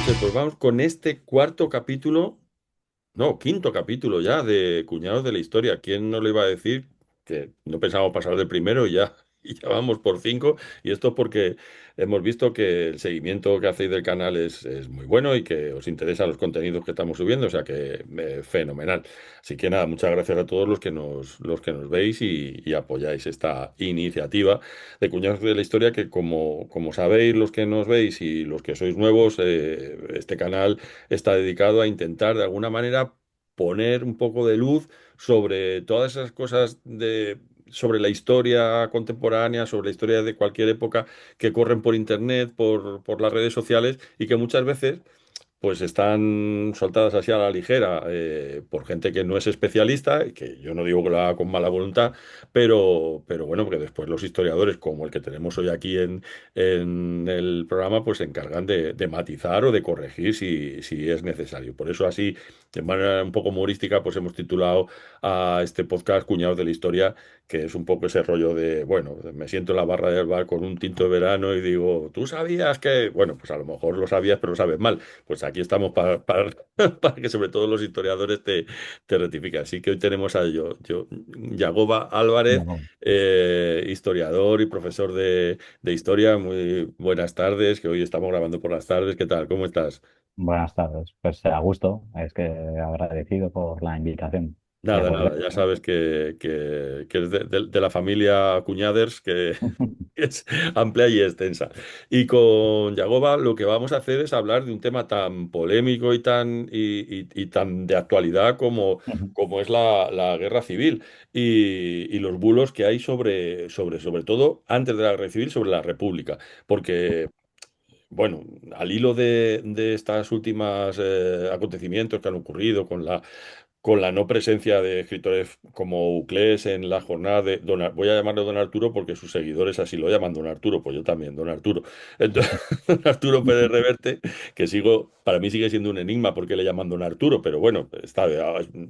Entonces, pues vamos con este cuarto capítulo, no, quinto capítulo ya de Cuñados de la Historia. ¿Quién no le iba a decir que no pensábamos pasar del primero y ya, y ya vamos por cinco? Y esto porque hemos visto que el seguimiento que hacéis del canal es muy bueno y que os interesan los contenidos que estamos subiendo, o sea que fenomenal. Así que nada, muchas gracias a todos los que nos veis y apoyáis esta iniciativa de Cuñados de la Historia que como sabéis los que nos veis y los que sois nuevos, este canal está dedicado a intentar de alguna manera poner un poco de luz sobre todas esas cosas sobre la historia contemporánea, sobre la historia de cualquier época que corren por internet, por las redes sociales y que muchas veces pues están soltadas así a la ligera por gente que no es especialista, y que yo no digo que lo haga con mala voluntad, pero bueno, porque después los historiadores, como el que tenemos hoy aquí en el programa, pues se encargan de matizar o de corregir si es necesario. Por eso así, de manera un poco humorística, pues hemos titulado a este podcast Cuñados de la Historia, que es un poco ese rollo de, bueno, me siento en la barra del bar con un tinto de verano y digo, ¿tú sabías que? Bueno, pues a lo mejor lo sabías, pero lo sabes mal. Pues aquí estamos para que sobre todo los historiadores te rectifiquen. Así que hoy tenemos a Yagoba Ya, Álvarez, no. historiador y profesor de historia. Muy buenas tardes, que hoy estamos grabando por las tardes. ¿Qué tal? ¿Cómo estás? Buenas tardes. Pues a gusto, es que agradecido por la invitación de Nada, volver. nada, ya sabes que eres de la familia Cuñaders, que es amplia y extensa. Y con Yagoba lo que vamos a hacer es hablar de un tema tan polémico y tan de actualidad como es la guerra civil y los bulos que hay sobre todo antes de la guerra civil, sobre la república. Porque bueno, al hilo de estas últimas acontecimientos que han ocurrido con la no presencia de escritores como Uclés en la jornada de voy a llamarle Don Arturo porque sus seguidores así lo llaman Don Arturo, pues yo también, Don Arturo. Entonces, Don Arturo Pérez Reverte, que para mí sigue siendo un enigma porque le llaman Don Arturo, pero bueno,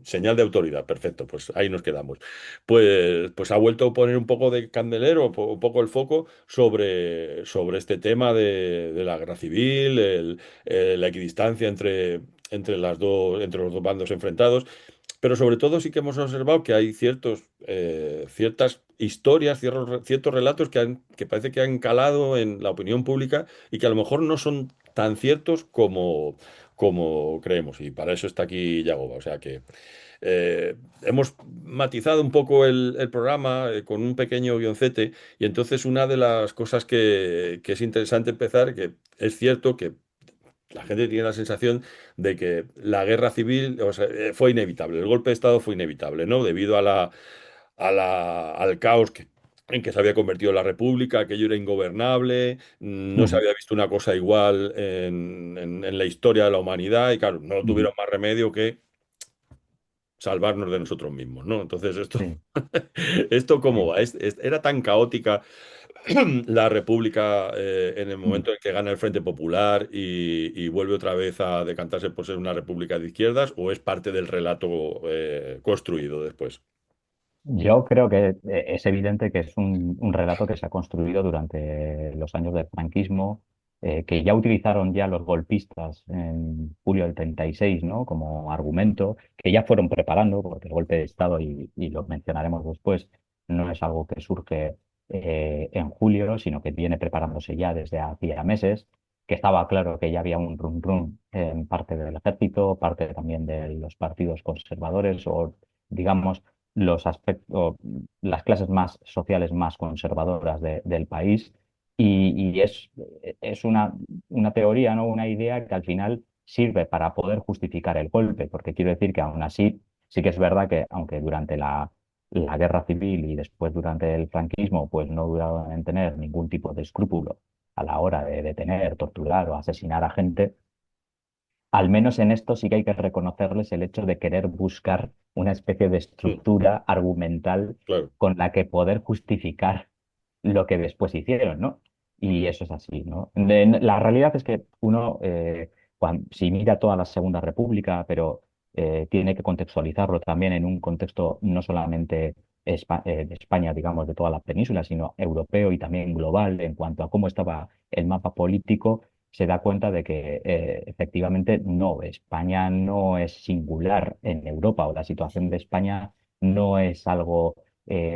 señal de autoridad, perfecto, pues ahí nos quedamos. Pues ha vuelto a poner un poco de candelero, un poco el foco sobre este tema de la guerra civil, la equidistancia entre los dos bandos enfrentados. Pero sobre todo sí que hemos observado que hay ciertas historias, ciertos relatos que parece que han calado en la opinión pública y que a lo mejor no son tan ciertos como creemos. Y para eso está aquí Yagoba. O sea que hemos matizado un poco el programa con un pequeño guioncete y entonces una de las cosas que es interesante empezar, que es cierto que la gente tiene la sensación de que la guerra civil, o sea, fue inevitable, el golpe de Estado fue inevitable, ¿no? Debido al caos en que se había convertido la República, aquello era ingobernable, no se había visto una cosa igual en la historia de la humanidad y claro, no tuvieron más remedio que salvarnos de nosotros mismos, ¿no? Entonces, esto, Sí, ¿esto cómo sí. va? Era tan caótica la República en el momento en que gana el Frente Popular y vuelve otra vez a decantarse por ser una república de izquierdas o es parte del relato construido después? Yo creo que es evidente que es un relato que se ha construido durante los años del franquismo, que ya utilizaron ya los golpistas en julio del 36, ¿no? Como argumento, que ya fueron preparando, porque el golpe de Estado, y lo mencionaremos después, no es algo que surge en julio, sino que viene preparándose ya desde hacía meses, que estaba claro que ya había un run run en parte del ejército, parte también de los partidos conservadores o digamos los aspectos, las clases más sociales más conservadoras del país y es una teoría, ¿no? Una idea que al final sirve para poder justificar el golpe, porque quiero decir que aún así sí que es verdad que aunque durante la guerra civil y después durante el franquismo pues no duraron en tener ningún tipo de escrúpulo a la hora de detener, torturar o asesinar a gente, al menos en esto sí que hay que reconocerles el hecho de querer buscar una especie de Mm, estructura argumental claro. con la que poder justificar lo que después hicieron, ¿no? Y eso es así, ¿no? La realidad es que uno, si mira toda la Segunda República, pero tiene que contextualizarlo también en un contexto no solamente de España, digamos, de toda la península, sino europeo y también global en cuanto a cómo estaba el mapa político. se da cuenta de que efectivamente no, España no es singular en Europa o la situación de España no es algo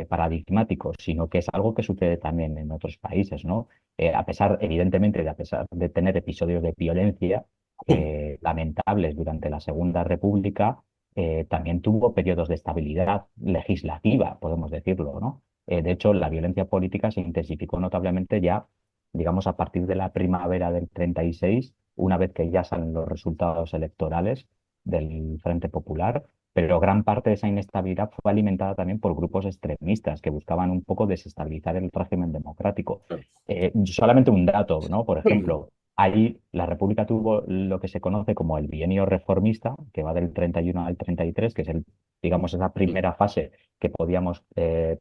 paradigmático, sino que es algo que sucede también en otros países, ¿no? A pesar, evidentemente, a pesar de tener episodios de violencia lamentables durante la Segunda República, también tuvo periodos de estabilidad legislativa, podemos decirlo, ¿no? De hecho, la violencia política se intensificó notablemente ya, digamos, a partir de la primavera del 36, una vez que ya salen los resultados electorales del Frente Popular, pero gran parte de esa inestabilidad fue alimentada también por grupos extremistas que buscaban un poco desestabilizar el régimen democrático. Solamente un dato, ¿no? Por ejemplo, ahí la República tuvo lo que se conoce como el bienio reformista, que va del 31 al 33, que es digamos, esa primera fase que podíamos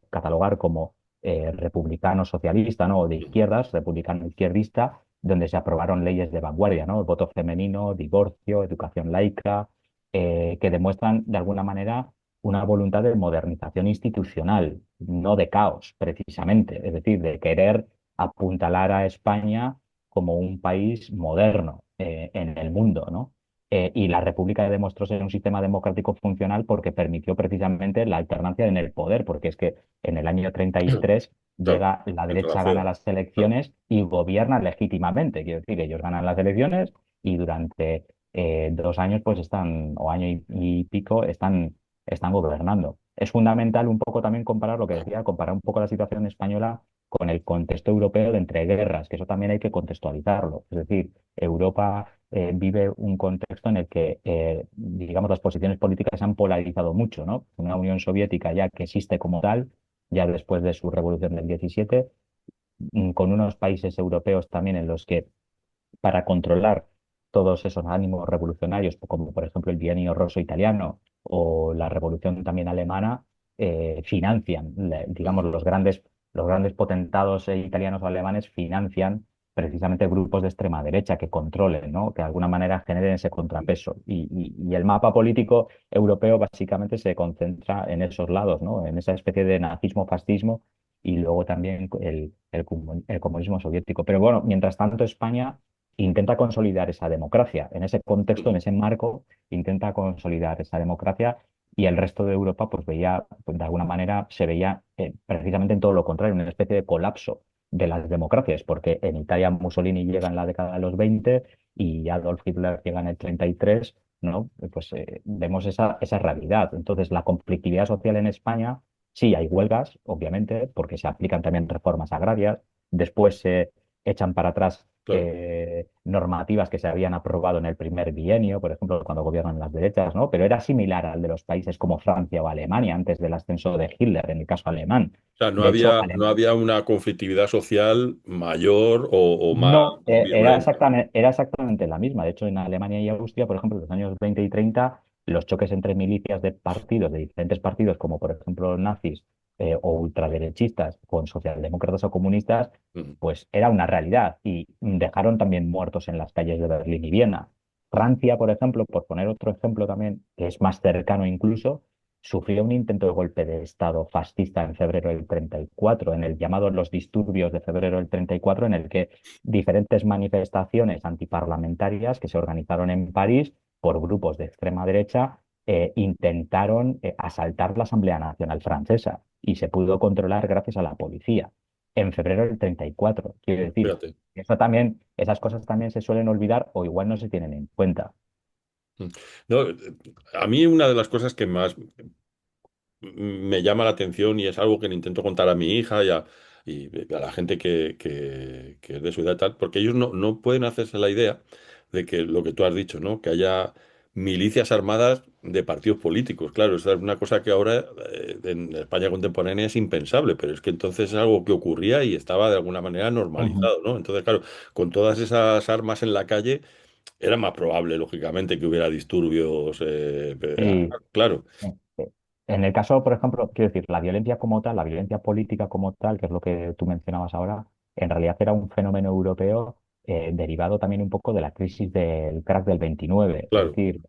catalogar como republicano socialista, ¿no? O de izquierdas, republicano izquierdista, donde se aprobaron leyes de vanguardia, ¿no? Voto femenino, divorcio, educación laica, que demuestran de alguna manera una voluntad de modernización institucional, no de caos, precisamente, es decir, de querer apuntalar a España como un país moderno en el mundo, ¿no? Y la República demostró ser un sistema democrático funcional porque permitió precisamente la alternancia en el poder, porque es que en el año 33 Claro, llega la entra la derecha, gana CEA. las Claro. elecciones y gobierna legítimamente. Quiero decir, ellos ganan las elecciones y durante 2 años, pues están, o año y pico, están gobernando. Es fundamental un poco también comparar lo que decía, comparar un poco la situación española con el contexto europeo de entreguerras, que eso también hay que contextualizarlo. Es decir, Europa vive un contexto en el que, digamos, las posiciones políticas se han polarizado mucho, ¿no? Una Unión Soviética ya que existe como tal, ya después de su revolución del 17, con unos países europeos también en los que para controlar todos esos ánimos revolucionarios, como por ejemplo el Bienio Rosso italiano o la Revolución también alemana, financian, digamos, los grandes potentados italianos o alemanes financian precisamente grupos de extrema derecha que controlen, ¿no? Que de alguna manera generen ese contrapeso. Y el mapa político europeo básicamente se concentra en esos lados, ¿no? En esa especie de nazismo-fascismo y luego también el comunismo soviético. Pero bueno, mientras tanto España intenta consolidar esa democracia. En ese contexto, en ese marco, intenta consolidar esa democracia y el resto de Europa, pues veía, pues, de alguna manera, se veía precisamente en todo lo contrario, una especie de colapso de las democracias, porque en Italia Mussolini llega en la década de los 20 y Adolf Hitler llega en el 33, ¿no? Pues vemos esa realidad. Entonces, la conflictividad social en España, sí, hay huelgas, obviamente, porque se aplican también reformas agrarias, después se echan para atrás Claro. normativas que se habían aprobado en el primer bienio, por ejemplo, cuando gobiernan las derechas, ¿no? Pero era similar al de los países como Francia o Alemania antes del ascenso de Hitler, en el caso alemán. O sea, no De hecho, había, no había una conflictividad social mayor o más no, virulenta. era exactamente la misma. De hecho, en Alemania y Austria, por ejemplo, en los años 20 y 30, los choques entre milicias de partidos, de diferentes partidos, como por ejemplo nazis o ultraderechistas, con socialdemócratas o comunistas, Ujú. pues era una realidad y dejaron también muertos en las calles de Berlín y Viena. Francia, por ejemplo, por poner otro ejemplo también, que es más cercano incluso, sufrió un intento de golpe de Estado fascista en febrero del 34, en el llamado los disturbios de febrero del 34, en el que diferentes manifestaciones antiparlamentarias que se organizaron en París por grupos de extrema derecha intentaron asaltar la Asamblea Nacional Francesa y se pudo controlar gracias a la policía en febrero del 34. Quiero decir, Fíjate. eso también, esas cosas también se suelen olvidar o igual no se tienen en cuenta. Mm. No, a mí una de las cosas que más me llama la atención y es algo que le intento contar a mi hija y a la gente que es de su edad y tal, porque ellos no pueden hacerse la idea de que lo que tú has dicho, ¿no? Que haya milicias armadas de partidos políticos. Claro, esa es una cosa que ahora en España contemporánea es impensable, pero es que entonces es algo que ocurría y estaba de alguna manera Ujú. normalizado, ¿no? Entonces, claro, con todas esas armas en la calle, era más probable, lógicamente, que hubiera disturbios. Y Claro, en el caso, por ejemplo, quiero decir, la violencia como tal, la violencia política como tal, que es lo que tú mencionabas ahora, en realidad era un fenómeno europeo derivado también un poco de la crisis del crack del 29. Es claro. decir,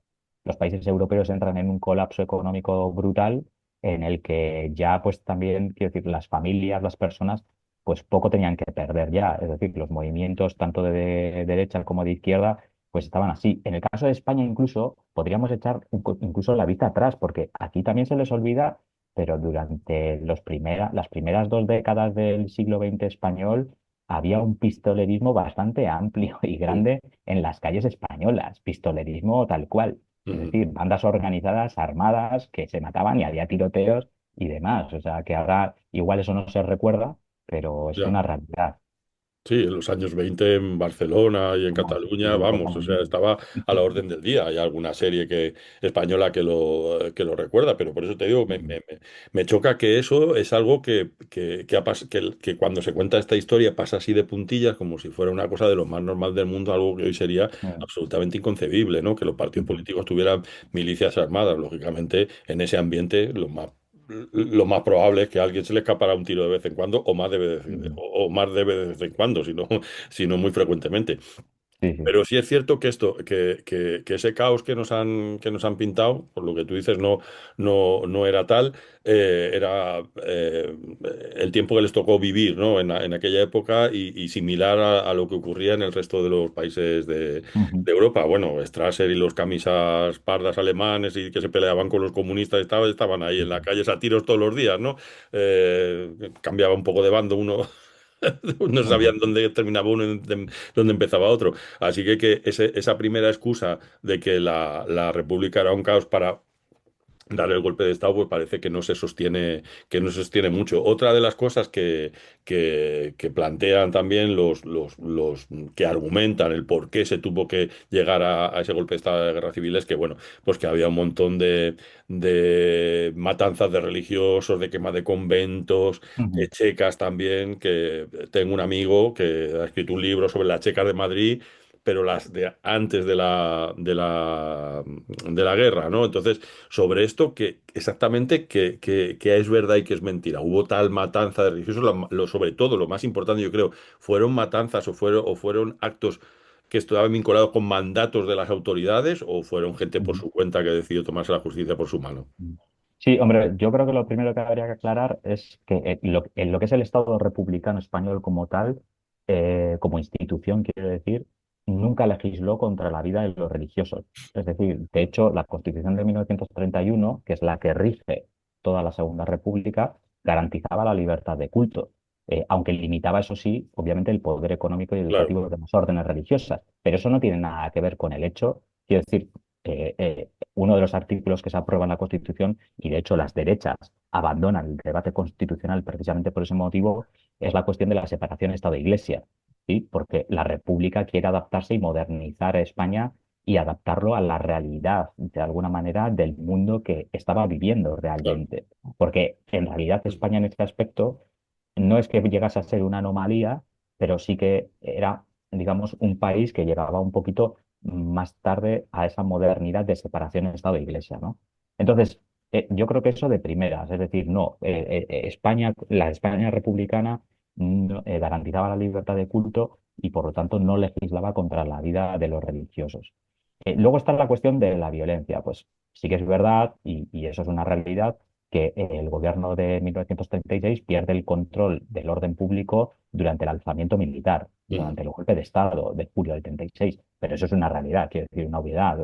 los países europeos entran en un colapso económico brutal en el que ya pues también, quiero decir, las familias, las personas pues poco tenían que perder ya. Es decir, los movimientos tanto de derecha como de izquierda, pues estaban así. En el caso de España incluso podríamos echar incluso la vista atrás, porque aquí también se les olvida, pero durante las primeras 2 décadas del siglo XX español había un pistolerismo bastante amplio y Sí. grande en las calles españolas, pistolerismo tal cual. Es Ujú. decir, bandas organizadas, armadas, que se mataban y había tiroteos y demás. O sea, que ahora igual eso no se recuerda, pero es Ya. una realidad. Sí, en los años 20 en Barcelona y en Vamos, Cataluña, sí, vamos, o sea, totalmente. estaba a la orden del día. Hay alguna serie española que lo recuerda, pero por eso te digo, Ujú. me choca que eso es algo que cuando se cuenta esta historia pasa así de puntillas, como si fuera una cosa de lo más normal del mundo, algo que hoy sería absolutamente inconcebible, ¿no? Que los partidos Ujú. políticos tuvieran milicias armadas. Lógicamente, en ese ambiente, lo más probable es que a alguien se le escapará un tiro de vez en cuando, o más Ujú. o más de vez en cuando, si no muy frecuentemente. Sí, sí. Pero sí es cierto que que ese caos que nos han pintado, por lo que tú dices, no era tal, era el tiempo que les tocó vivir, ¿no? En aquella época y similar a lo que ocurría en el resto de los países Ujú. de Europa. Bueno, Strasser y los camisas pardas alemanes y que se peleaban con los comunistas estaban ahí en la calle a tiros todos los días, ¿no? Cambiaba un poco de bando uno. No Ujú. sabían dónde terminaba uno y dónde empezaba otro. Así que esa primera excusa de que la República era un caos para dar el golpe de Estado, pues parece que no se sostiene mucho. Otra de las cosas que plantean también los que argumentan el por qué se tuvo que llegar a ese golpe de Estado de guerra civil es que, bueno, pues que había un montón de matanzas de religiosos, de quema de conventos, de Ujú. checas también, que tengo un amigo que ha escrito un libro sobre las checas de Madrid, pero las de antes de la guerra, ¿no? Entonces, sobre esto, que exactamente que es verdad y que es mentira. Hubo tal matanza de religiosos, sobre todo, lo más importante, yo creo, fueron matanzas o fueron actos que estaban vinculados con mandatos de las autoridades o fueron gente por Ujú. su cuenta que decidió tomarse la justicia por su mano. Sí, hombre, yo creo que lo primero que habría que aclarar es que en lo que es el Estado republicano español como tal, como institución, quiero decir, nunca legisló contra la vida de los religiosos. Es decir, de hecho, la Constitución de 1931, que es la que rige toda la Segunda República, garantizaba la libertad de culto, aunque limitaba, eso sí, obviamente, el poder económico y Claro, educativo de las órdenes religiosas. Pero eso no tiene nada que ver con el hecho, quiero decir, uno de los artículos que se aprueba en la Constitución, y de hecho las derechas abandonan el debate constitucional precisamente por ese motivo, es la cuestión de la separación Estado-Iglesia, ¿sí? Porque la República quiere adaptarse y modernizar a España y adaptarlo a la realidad, de alguna manera, del mundo que estaba viviendo claro. realmente. Porque en realidad España en este aspecto no es que llegase a ser una anomalía, pero sí que era, digamos, un país que llegaba un poquito más tarde a esa modernidad de separación Estado e Iglesia, ¿no? Entonces, yo creo que eso de primeras, es decir, no, España, la España republicana garantizaba la libertad de culto y por lo tanto no legislaba contra la vida de los religiosos. Luego está la cuestión de la violencia, pues sí que es verdad y eso es una realidad que el gobierno de 1936 pierde el control del orden público durante el alzamiento militar, Ujú. durante el golpe de Estado de julio del 36. Pero eso es una realidad, quiero decir, una obviedad.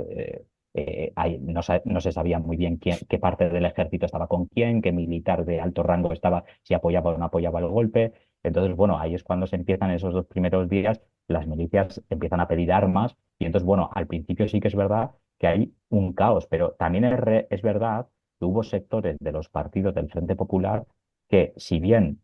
No se sabía muy bien qué parte del ejército estaba con quién, qué militar de alto rango estaba, si apoyaba o no apoyaba el golpe. Entonces, bueno, ahí es cuando se empiezan esos 2 primeros días, las milicias empiezan a pedir armas y entonces, bueno, al principio sí que es verdad que hay un caos, pero también es verdad que hubo sectores de los partidos del Frente Popular que, si bien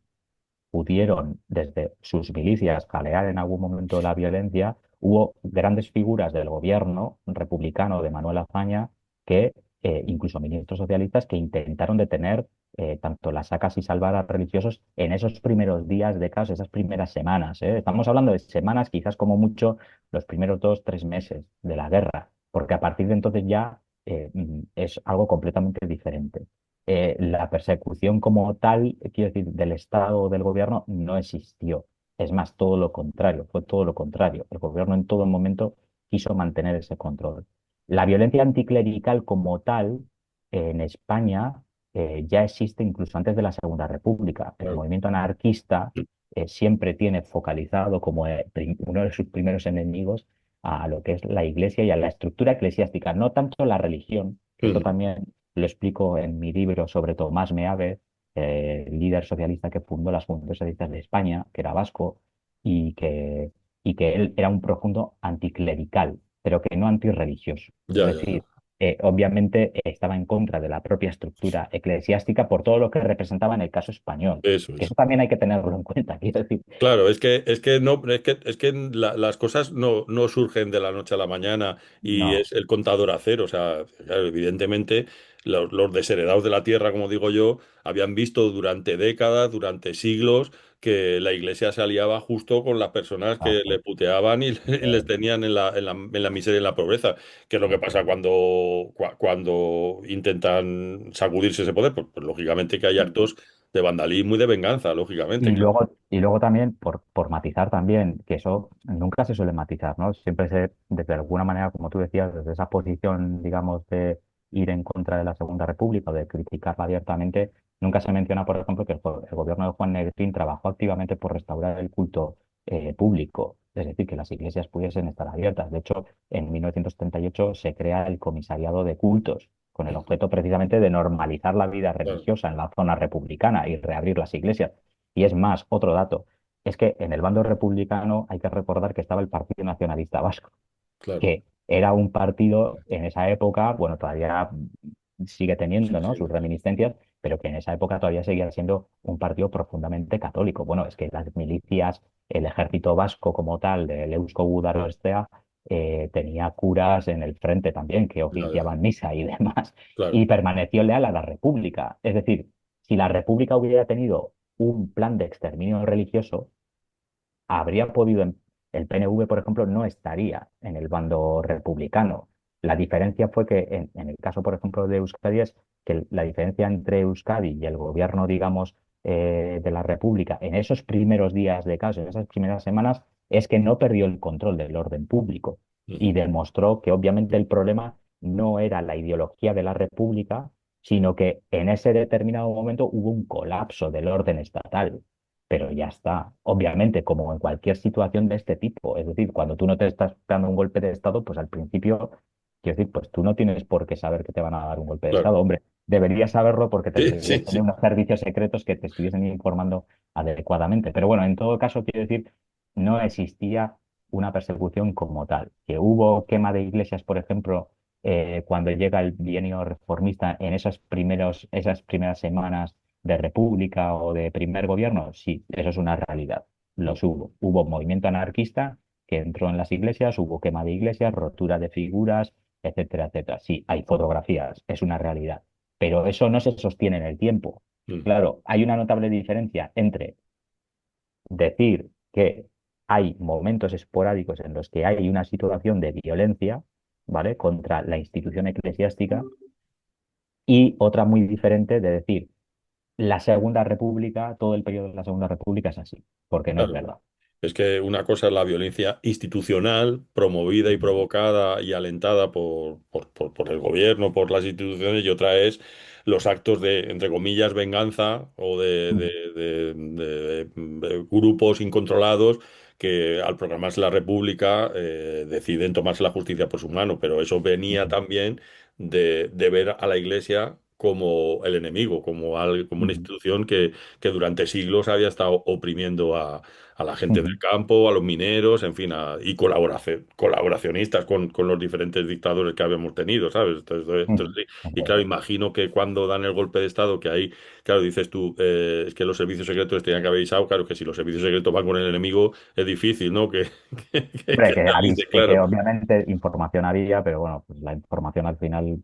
pudieron desde sus milicias jalear en algún momento la violencia, hubo grandes figuras del gobierno republicano de Manuel Azaña que, incluso ministros socialistas, que intentaron detener tanto las sacas y salvar a religiosos en esos primeros días de caos, esas primeras semanas. Estamos hablando de semanas, quizás como mucho los primeros 2, 3 meses de la guerra, porque a partir de entonces ya es algo completamente diferente. La persecución como tal, quiero decir, del Estado o del gobierno no existió. Es más, todo lo contrario, fue todo lo contrario. El gobierno en todo momento quiso mantener ese control. La violencia anticlerical como tal, en España, ya existe incluso antes de la Segunda República. El Claro. movimiento anarquista siempre tiene focalizado como uno de sus primeros enemigos a lo que es la Iglesia y a la estructura eclesiástica, no tanto la religión, que esto Mm. también lo explico en mi libro sobre Tomás Meave, el líder socialista que fundó las Juventudes Socialistas de España, que era vasco, y que, y que él era un profundo anticlerical, pero que no antirreligioso. Es Ya, ya, ya. decir, obviamente estaba en contra de la propia estructura eclesiástica por todo lo que representaba en el caso español, Eso que es. eso también hay que tenerlo en cuenta. Quiero decir, Claro, es que las cosas no surgen de la noche a la mañana y no, es el contador a cero. O sea, claro, evidentemente los desheredados de la tierra, como digo yo, habían visto durante décadas, durante siglos, que la iglesia se aliaba justo con las personas que le exacto, puteaban y, y les tenían en la miseria y en la pobreza. ¿Qué es lo que pasa cuando intentan sacudirse ese poder? Pues lógicamente que hay actos de vandalismo y de venganza, lógicamente. y luego también, por matizar también, que eso nunca se suele matizar, ¿no? Siempre se, desde alguna manera, como tú decías, desde esa posición, digamos, de ir en contra de la Segunda República o de criticarla abiertamente, nunca se menciona, por ejemplo, que el gobierno de Juan Negrín trabajó activamente por restaurar el culto público, es decir, que las iglesias pudiesen estar abiertas. De hecho, en 1978 se crea el Comisariado de Cultos, con el Ujú. objeto precisamente de normalizar la vida Claro, religiosa en la zona republicana y reabrir las iglesias. Y es más, otro dato, es que en el bando republicano hay que recordar que estaba el Partido Nacionalista Vasco, claro. que era un partido en esa época, bueno, todavía sigue Sí, teniendo, ¿no?, sí, sus reminiscencias, pero que en esa época todavía seguía siendo un partido profundamente católico. Bueno, es que las milicias, el ejército vasco como tal, del Eusko Gudaroestea, tenía curas en el frente también que ya, ya, oficiaban misa y demás, claro. y permaneció leal a la República. Es decir, si la República hubiera tenido un plan de exterminio religioso, habría podido, el PNV, por ejemplo, no estaría en el bando republicano. La diferencia fue que en el caso, por ejemplo, de Euskadi es que la diferencia entre Euskadi y el gobierno, digamos, de la República en esos primeros días de caso, en esas primeras semanas, es que no perdió el control del orden público y Ujú. demostró que obviamente el problema no era la ideología de la República, sino que en ese determinado momento hubo un colapso del orden estatal, pero ya está. Obviamente, como en cualquier situación de este tipo, es decir, cuando tú no te estás dando un golpe de Estado, pues al principio, quiero decir, pues tú no tienes por qué saber que te van a dar un golpe de Claro. Estado. Hombre, deberías saberlo porque Sí, deberías sí, tener sí. unos servicios secretos que te estuviesen informando adecuadamente. Pero bueno, en todo caso, quiero decir, no existía una persecución como tal. Que hubo quema de iglesias, por ejemplo, cuando llega el bienio reformista en esas primeras semanas de república o de primer gobierno, sí, eso es una realidad. Los Ujú. hubo. Hubo movimiento anarquista que entró en las iglesias, hubo quema de iglesias, rotura de figuras, etcétera, etcétera. Sí, hay fotografías, es una realidad. Pero eso no se sostiene en el tiempo. Ujú. Claro, hay una notable diferencia entre decir que hay momentos esporádicos en los que hay una situación de violencia, ¿vale?, contra la institución eclesiástica, y otra muy diferente de decir la Segunda República, todo el periodo de la Segunda República es así, porque no es Claro. verdad. Es que una cosa es la violencia institucional, promovida y Ujú, provocada y alentada por el gobierno, por las instituciones, y otra es los actos de, entre comillas, venganza o ujú, de grupos incontrolados que al proclamarse la República deciden tomarse la justicia por su mano. Pero eso venía ujú, también de ver a la Iglesia como el enemigo, como una ujú, institución que durante siglos había estado oprimiendo a la gente del ujú, campo, a los mineros, en fin, y colaboracionistas con los diferentes dictadores que habíamos tenido, ¿sabes? ujú. Sí. Y Eso claro, es. imagino que cuando dan el golpe de Estado, que ahí, claro, dices tú, es que los servicios secretos tenían que haber avisado, claro, que si los servicios secretos van con el enemigo, es difícil, ¿no? Hombre, Que avise, que claro. obviamente información había, pero bueno, pues la información al final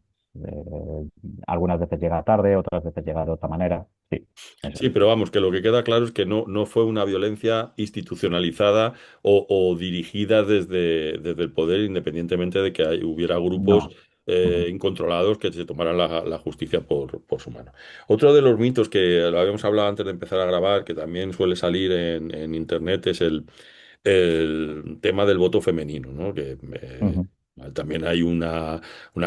algunas veces llega tarde, otras veces llega de otra manera. Sí, eso Sí, es. pero vamos, que lo que queda claro es que no fue una violencia institucionalizada o dirigida desde el poder, independientemente de que hubiera grupos No. Ujú, incontrolados que se tomaran la justicia por su mano. Otro de los mitos que lo habíamos hablado antes de empezar a grabar, que también suele salir en internet, es el tema del voto femenino, ¿no? Que ujú. También hay una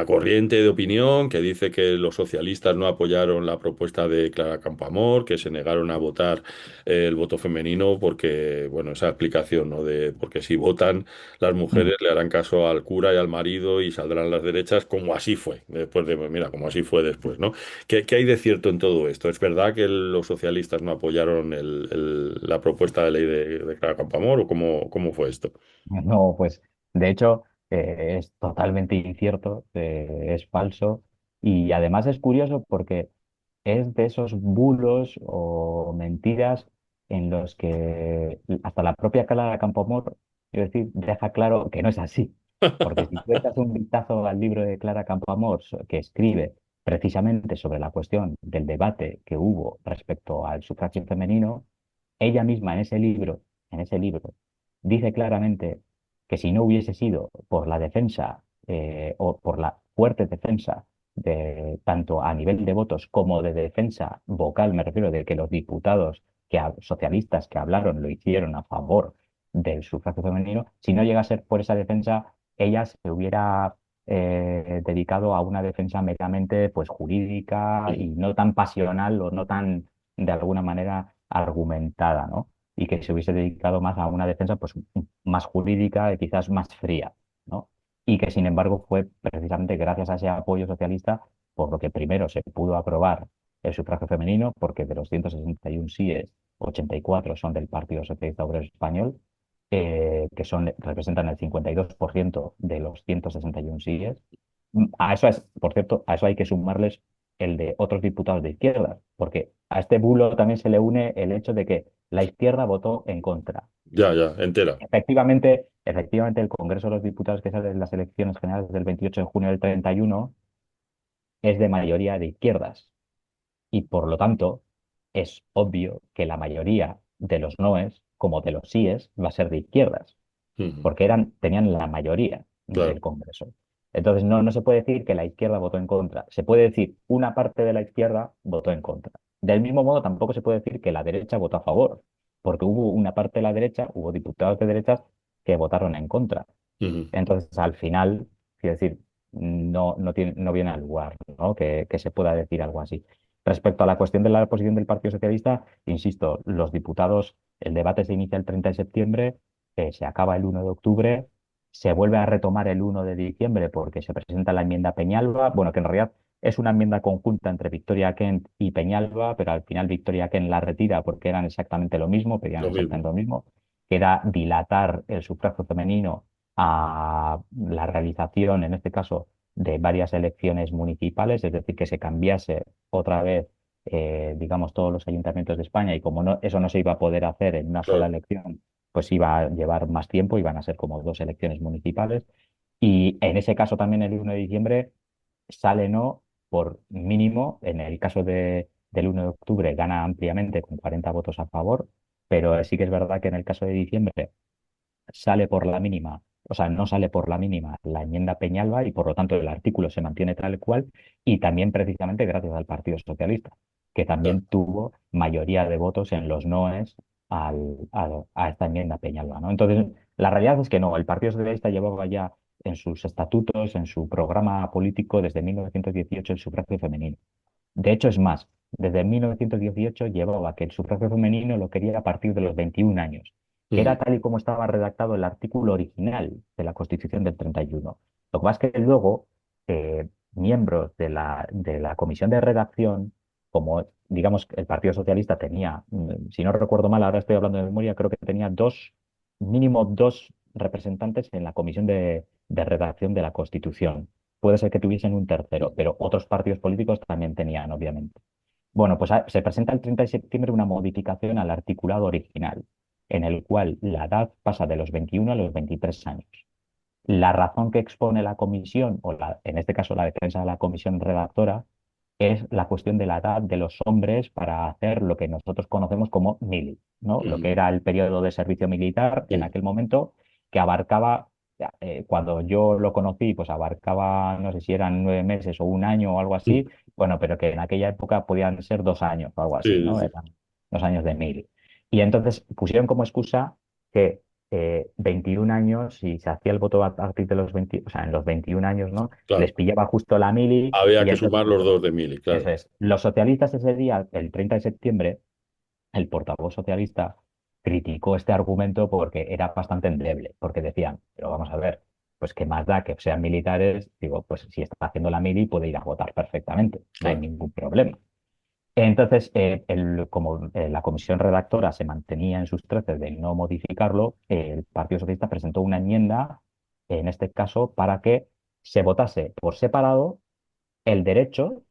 corriente de opinión que dice que los socialistas no apoyaron la propuesta de Clara Campoamor, que se negaron a votar el voto femenino porque, bueno, esa explicación, ¿no? De porque si votan las Mm. mujeres le harán caso al cura y al marido y saldrán las derechas, como así fue, después de, mira, como así fue después, ¿no? ¿Qué hay de cierto en todo esto? ¿Es verdad que los socialistas no apoyaron la propuesta de ley de Clara Campoamor o cómo fue esto? No, pues de hecho es totalmente incierto, es falso y además es curioso porque es de esos bulos o mentiras en los que hasta la propia Clara Campoamor, es decir, deja claro que no es así. Porque si tú echas un vistazo al libro de Clara Campoamor que escribe precisamente sobre la cuestión del debate que hubo respecto al sufragio femenino, ella misma en ese libro, dice claramente que si no hubiese sido por la defensa o por la fuerte defensa de tanto a nivel de votos como de defensa vocal, me refiero de que los diputados socialistas que hablaron lo hicieron a favor del sufragio femenino, si no llega a ser por esa defensa, ella se hubiera dedicado a una defensa meramente pues jurídica y no tan pasional o no tan de alguna manera argumentada, ¿no? Y que se hubiese dedicado más a una defensa pues más jurídica y quizás más fría, ¿no? Y que sin embargo fue precisamente gracias a ese apoyo socialista por lo que primero se pudo aprobar el sufragio femenino, porque de los 161 síes, 84 son del Partido Socialista Obrero Español, que representan el 52% de los 161 síes. A eso es, por cierto, a eso hay que sumarles el de otros diputados de izquierda, porque a este bulo también se le une el hecho de que la izquierda votó en contra. Ya, ya, entera. Efectivamente, el Congreso de los Diputados que sale en las elecciones generales del 28 de junio del 31 es de mayoría de izquierdas y por lo tanto es obvio que la mayoría de los noes, como de los síes, va a ser de izquierdas, Ujú. porque tenían la mayoría del Claro. Congreso. Entonces no se puede decir que la izquierda votó en contra, se puede decir una parte de la izquierda votó en contra. Del mismo modo tampoco se puede decir que la derecha votó a favor, porque hubo una parte de la derecha, hubo diputados de derechas que votaron en contra. Ujú. Entonces, al final, quiero decir, no viene al lugar, ¿no? Que se pueda decir algo así. Respecto a la cuestión de la posición del Partido Socialista, insisto, los diputados, el debate se inicia el 30 de septiembre, se acaba el 1 de octubre, se vuelve a retomar el 1 de diciembre porque se presenta la enmienda Peñalba, bueno, que en realidad es una enmienda conjunta entre Victoria Kent y Peñalba, pero al final Victoria Kent la retira porque eran exactamente lo mismo, pedían Lo mismo. exactamente lo mismo, que era dilatar el sufragio femenino a la realización, en este caso, de varias elecciones municipales, es decir, que se cambiase otra vez, digamos, todos los ayuntamientos de España y como eso no se iba a poder hacer en una sola Claro. elección, pues iba a llevar más tiempo, iban a ser como dos elecciones municipales. Y en ese caso también el 1 de diciembre sale no por mínimo, en el caso del 1 de octubre gana ampliamente con 40 votos a favor, pero sí que es verdad que en el caso de diciembre sale por la mínima, o sea, no sale por la mínima la enmienda Peñalba y por lo tanto el artículo se mantiene tal cual y también precisamente gracias al Partido Socialista, que Ya. también tuvo mayoría de votos en los noes a esta enmienda Peñalba, ¿no? Entonces, la realidad es que no, el Partido Socialista llevaba ya en sus estatutos, en su programa político desde 1918 el sufragio femenino. De hecho, es más, desde 1918 llevaba que el sufragio femenino lo quería a partir de los 21 años, que Ujú. era tal y como estaba redactado el artículo original de la Constitución del 31. Lo que pasa es que luego miembros de la comisión de redacción, como digamos el Partido Socialista tenía, si no recuerdo mal, ahora estoy hablando de memoria, creo que tenía mínimo dos representantes en la comisión de redacción de la Constitución. Puede ser que tuviesen un tercero, pero otros partidos políticos también tenían, obviamente. Bueno, pues se presenta el 30 de septiembre una modificación al articulado original, en el cual la edad pasa de los 21 a los 23 años. La razón que expone la comisión, en este caso la defensa de la comisión redactora, es la cuestión de la edad de los hombres para hacer lo que nosotros conocemos como mili, ¿no? Lo Ujú. que era el periodo de servicio militar en Sí, aquel momento, que abarcaba, cuando yo lo conocí, pues abarcaba, no sé si eran 9 meses o un año o algo así, bueno, pero que en aquella época podían ser 2 años o algo así, sí, ¿no? sí. Eran 2 años de mili. Y entonces pusieron como excusa que 21 años y se hacía el voto a partir de los 20, o sea, en los 21 años, ¿no? Les Claro, pillaba justo la mili había y que entonces, sumar los dos de Mili, eso claro. es. Los socialistas ese día, el 30 de septiembre, el portavoz socialista criticó este argumento porque era bastante endeble, porque decían, pero vamos a ver, pues qué más da que sean militares, digo, pues si está haciendo la mili puede ir a votar perfectamente, no hay Claro. ningún problema. Entonces, como la comisión redactora se mantenía en sus treces de no modificarlo, el Partido Socialista presentó una enmienda, en este caso, para que se votase por separado el derecho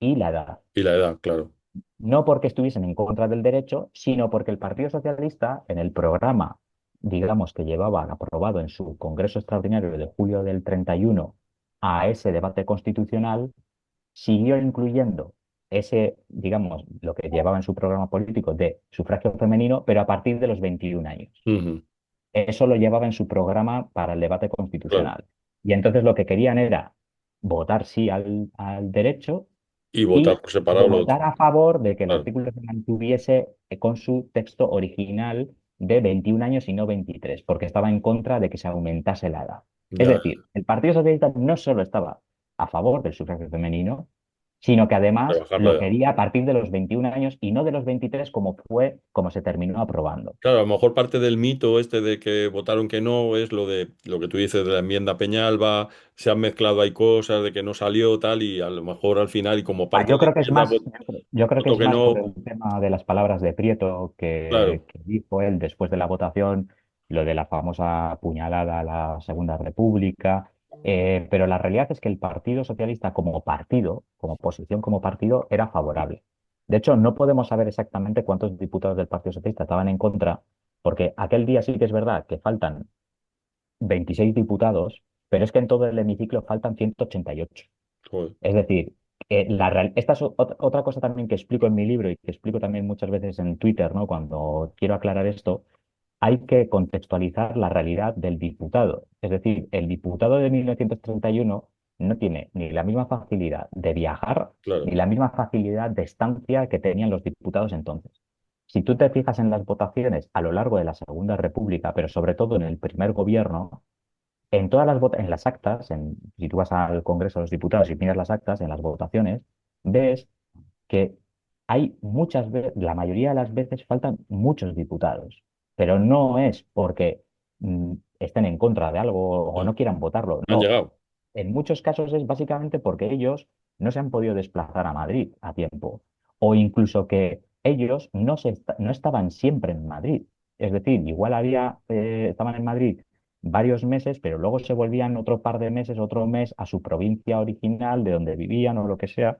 y la edad. Y la edad, claro. No porque estuviesen en contra del derecho, sino porque el Partido Socialista, en el programa, digamos, que llevaba aprobado en su Congreso Extraordinario de julio del 31 a ese debate constitucional, siguió incluyendo ese, digamos, lo que llevaba en su programa político de sufragio femenino, pero a partir de los 21 años. Ujú, Eso lo llevaba en su programa para el debate claro. constitucional. Y entonces lo que querían era votar sí al derecho Y votar y por separado lo votar otro. a favor de que el Claro. artículo se mantuviese con su texto original de 21 años y no 23, porque estaba en contra de que se aumentase la edad. Es Ya, decir, el Partido Socialista no solo estaba a favor del sufragio femenino, sino que además rebajar la lo edad. quería a partir de los 21 años y no de los 23 como fue, como se terminó aprobando. Claro, a lo mejor parte del mito este de que votaron que no es lo de lo que tú dices de la enmienda Peñalba, se han mezclado ahí cosas de que no salió tal y a lo mejor al final y como parte de Yo la creo que es enmienda más, yo creo que votó es que más por no, el tema de las palabras de Prieto claro, que dijo él después de la votación, lo de la famosa puñalada a la Segunda República. Pero la realidad es que el Partido Socialista como partido, como posición como partido, era favorable. De hecho, no podemos saber exactamente cuántos diputados del Partido Socialista estaban en contra, porque aquel día sí que es verdad que faltan 26 diputados, pero es que en todo el hemiciclo faltan 188. joder, Es decir, esta es otra cosa también que explico en mi libro y que explico también muchas veces en Twitter, ¿no? Cuando quiero aclarar esto, hay que contextualizar la realidad del diputado. Es decir, el diputado de 1931 no tiene ni la misma facilidad de viajar ni claro, la misma facilidad de estancia que tenían los diputados entonces. Si tú te fijas en las votaciones a lo largo de la Segunda República, pero sobre todo en el primer gobierno, en todas en las actas, si tú vas al Congreso de los Diputados y miras las actas, en las votaciones, ves que hay muchas veces, la mayoría de las veces faltan muchos diputados, pero no es porque estén en contra de algo o no, no quieran votarlo, no han no. llegado, En muchos casos es básicamente porque ellos no se han podido desplazar a Madrid a tiempo, o incluso que ellos no estaban siempre en Madrid. Es decir, igual estaban en Madrid varios meses, pero luego se volvían otro par de meses, otro mes a su provincia original, de donde vivían o lo que sea,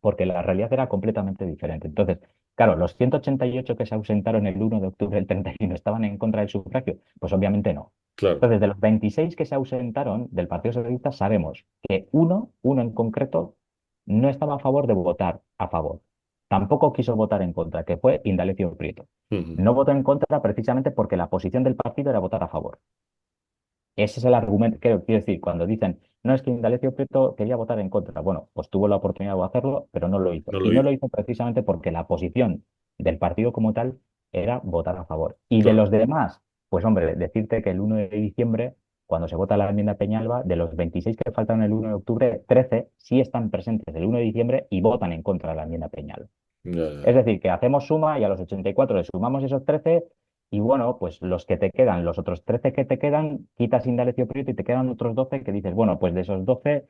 porque la realidad era completamente diferente. Entonces, claro, los 188 que se ausentaron el 1 de octubre del 31 estaban en contra del sufragio, pues obviamente no. claro, Entonces, de los 26 que se ausentaron del Partido Socialista, sabemos que uno en concreto, no estaba a favor de votar a favor. Tampoco quiso votar en contra, que fue Indalecio Prieto. ujú, No votó en contra precisamente porque la posición del partido era votar a favor. Ese es el argumento, quiero decir, cuando dicen, no es que Indalecio Prieto quería votar en contra. Bueno, pues tuvo la oportunidad de hacerlo, pero no lo hizo. no Y lo no lo hizo, hizo precisamente porque la posición del partido como tal era votar a favor. Y de claro, los demás, pues hombre, decirte que el 1 de diciembre, cuando se vota la enmienda Peñalba, de los 26 que faltan el 1 de octubre, 13 sí están presentes el 1 de diciembre y votan en contra de la enmienda Peñalba. ya, Es ya, decir, que hacemos suma y a los 84 le sumamos esos 13 y bueno, pues los que te quedan, los otros 13 que te quedan, quitas Indalecio Prieto y te quedan otros 12 que dices, bueno, pues de esos 12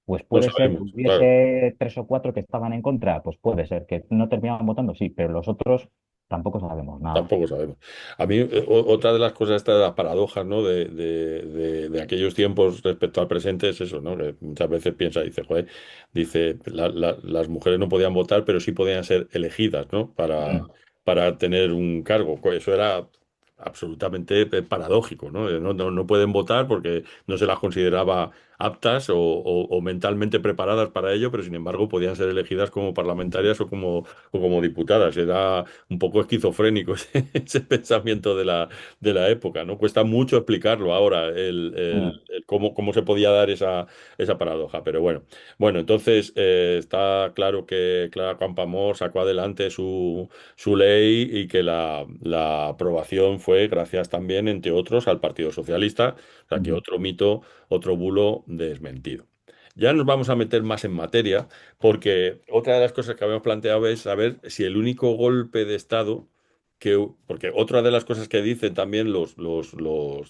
pues no puede ser que sabemos, claro. hubiese tres o cuatro que estaban en contra, pues puede ser que no terminaban votando, sí, pero los otros tampoco sabemos nada. Tampoco sabemos. A mí, otra de las cosas, estas de las paradojas, ¿no? De aquellos tiempos respecto al presente es eso, ¿no? Que muchas veces piensa, dice, joder, dice, las mujeres no podían votar, pero sí podían ser elegidas, ¿no? Mm. Para tener un cargo. Eso era absolutamente paradójico, ¿no? No pueden votar porque no se las consideraba aptas o mentalmente preparadas para ello, pero sin embargo podían ser elegidas como parlamentarias o como diputadas. Era un poco esquizofrénico ese pensamiento de la época, ¿no? Cuesta mucho explicarlo ahora, Mm, cómo se podía dar esa paradoja, pero bueno. Bueno, entonces está claro que Clara Campoamor sacó adelante su ley y que la aprobación fue gracias también, entre otros, al Partido Socialista, o sea que ujú, otro mito, otro bulo desmentido. Ya nos vamos a meter más en materia, porque otra de las cosas que habíamos planteado es saber si el único golpe de Estado porque otra de las cosas que dicen también los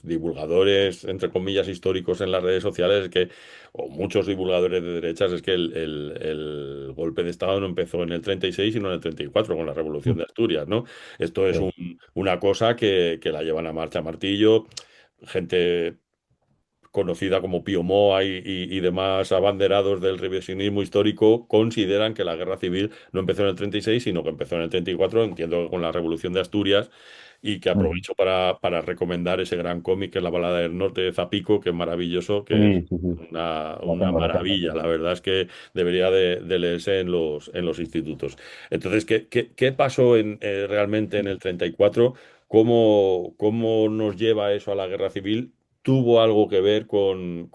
divulgadores, entre comillas, históricos en las redes sociales, es que, o muchos divulgadores de derechas, es que el golpe de Estado no empezó en el 36, sino en el 34, con la Revolución mm, de Asturias, ¿no? Esto es sí, una cosa que la llevan a marcha a martillo, gente conocida como Pío Moa y demás abanderados del revisionismo histórico, consideran que la guerra civil no empezó en el 36, sino que empezó en el 34, entiendo que con la Revolución de Asturias, y que ujú. aprovecho para recomendar ese gran cómic que es La Balada del Norte de Zapico, que es maravilloso, que es Sí, sí, sí, una lo tengo. maravilla. La verdad es que debería de leerse en los institutos. Entonces, ¿qué pasó realmente en el 34? ¿Cómo nos lleva eso a la guerra civil? ¿Tuvo algo que ver con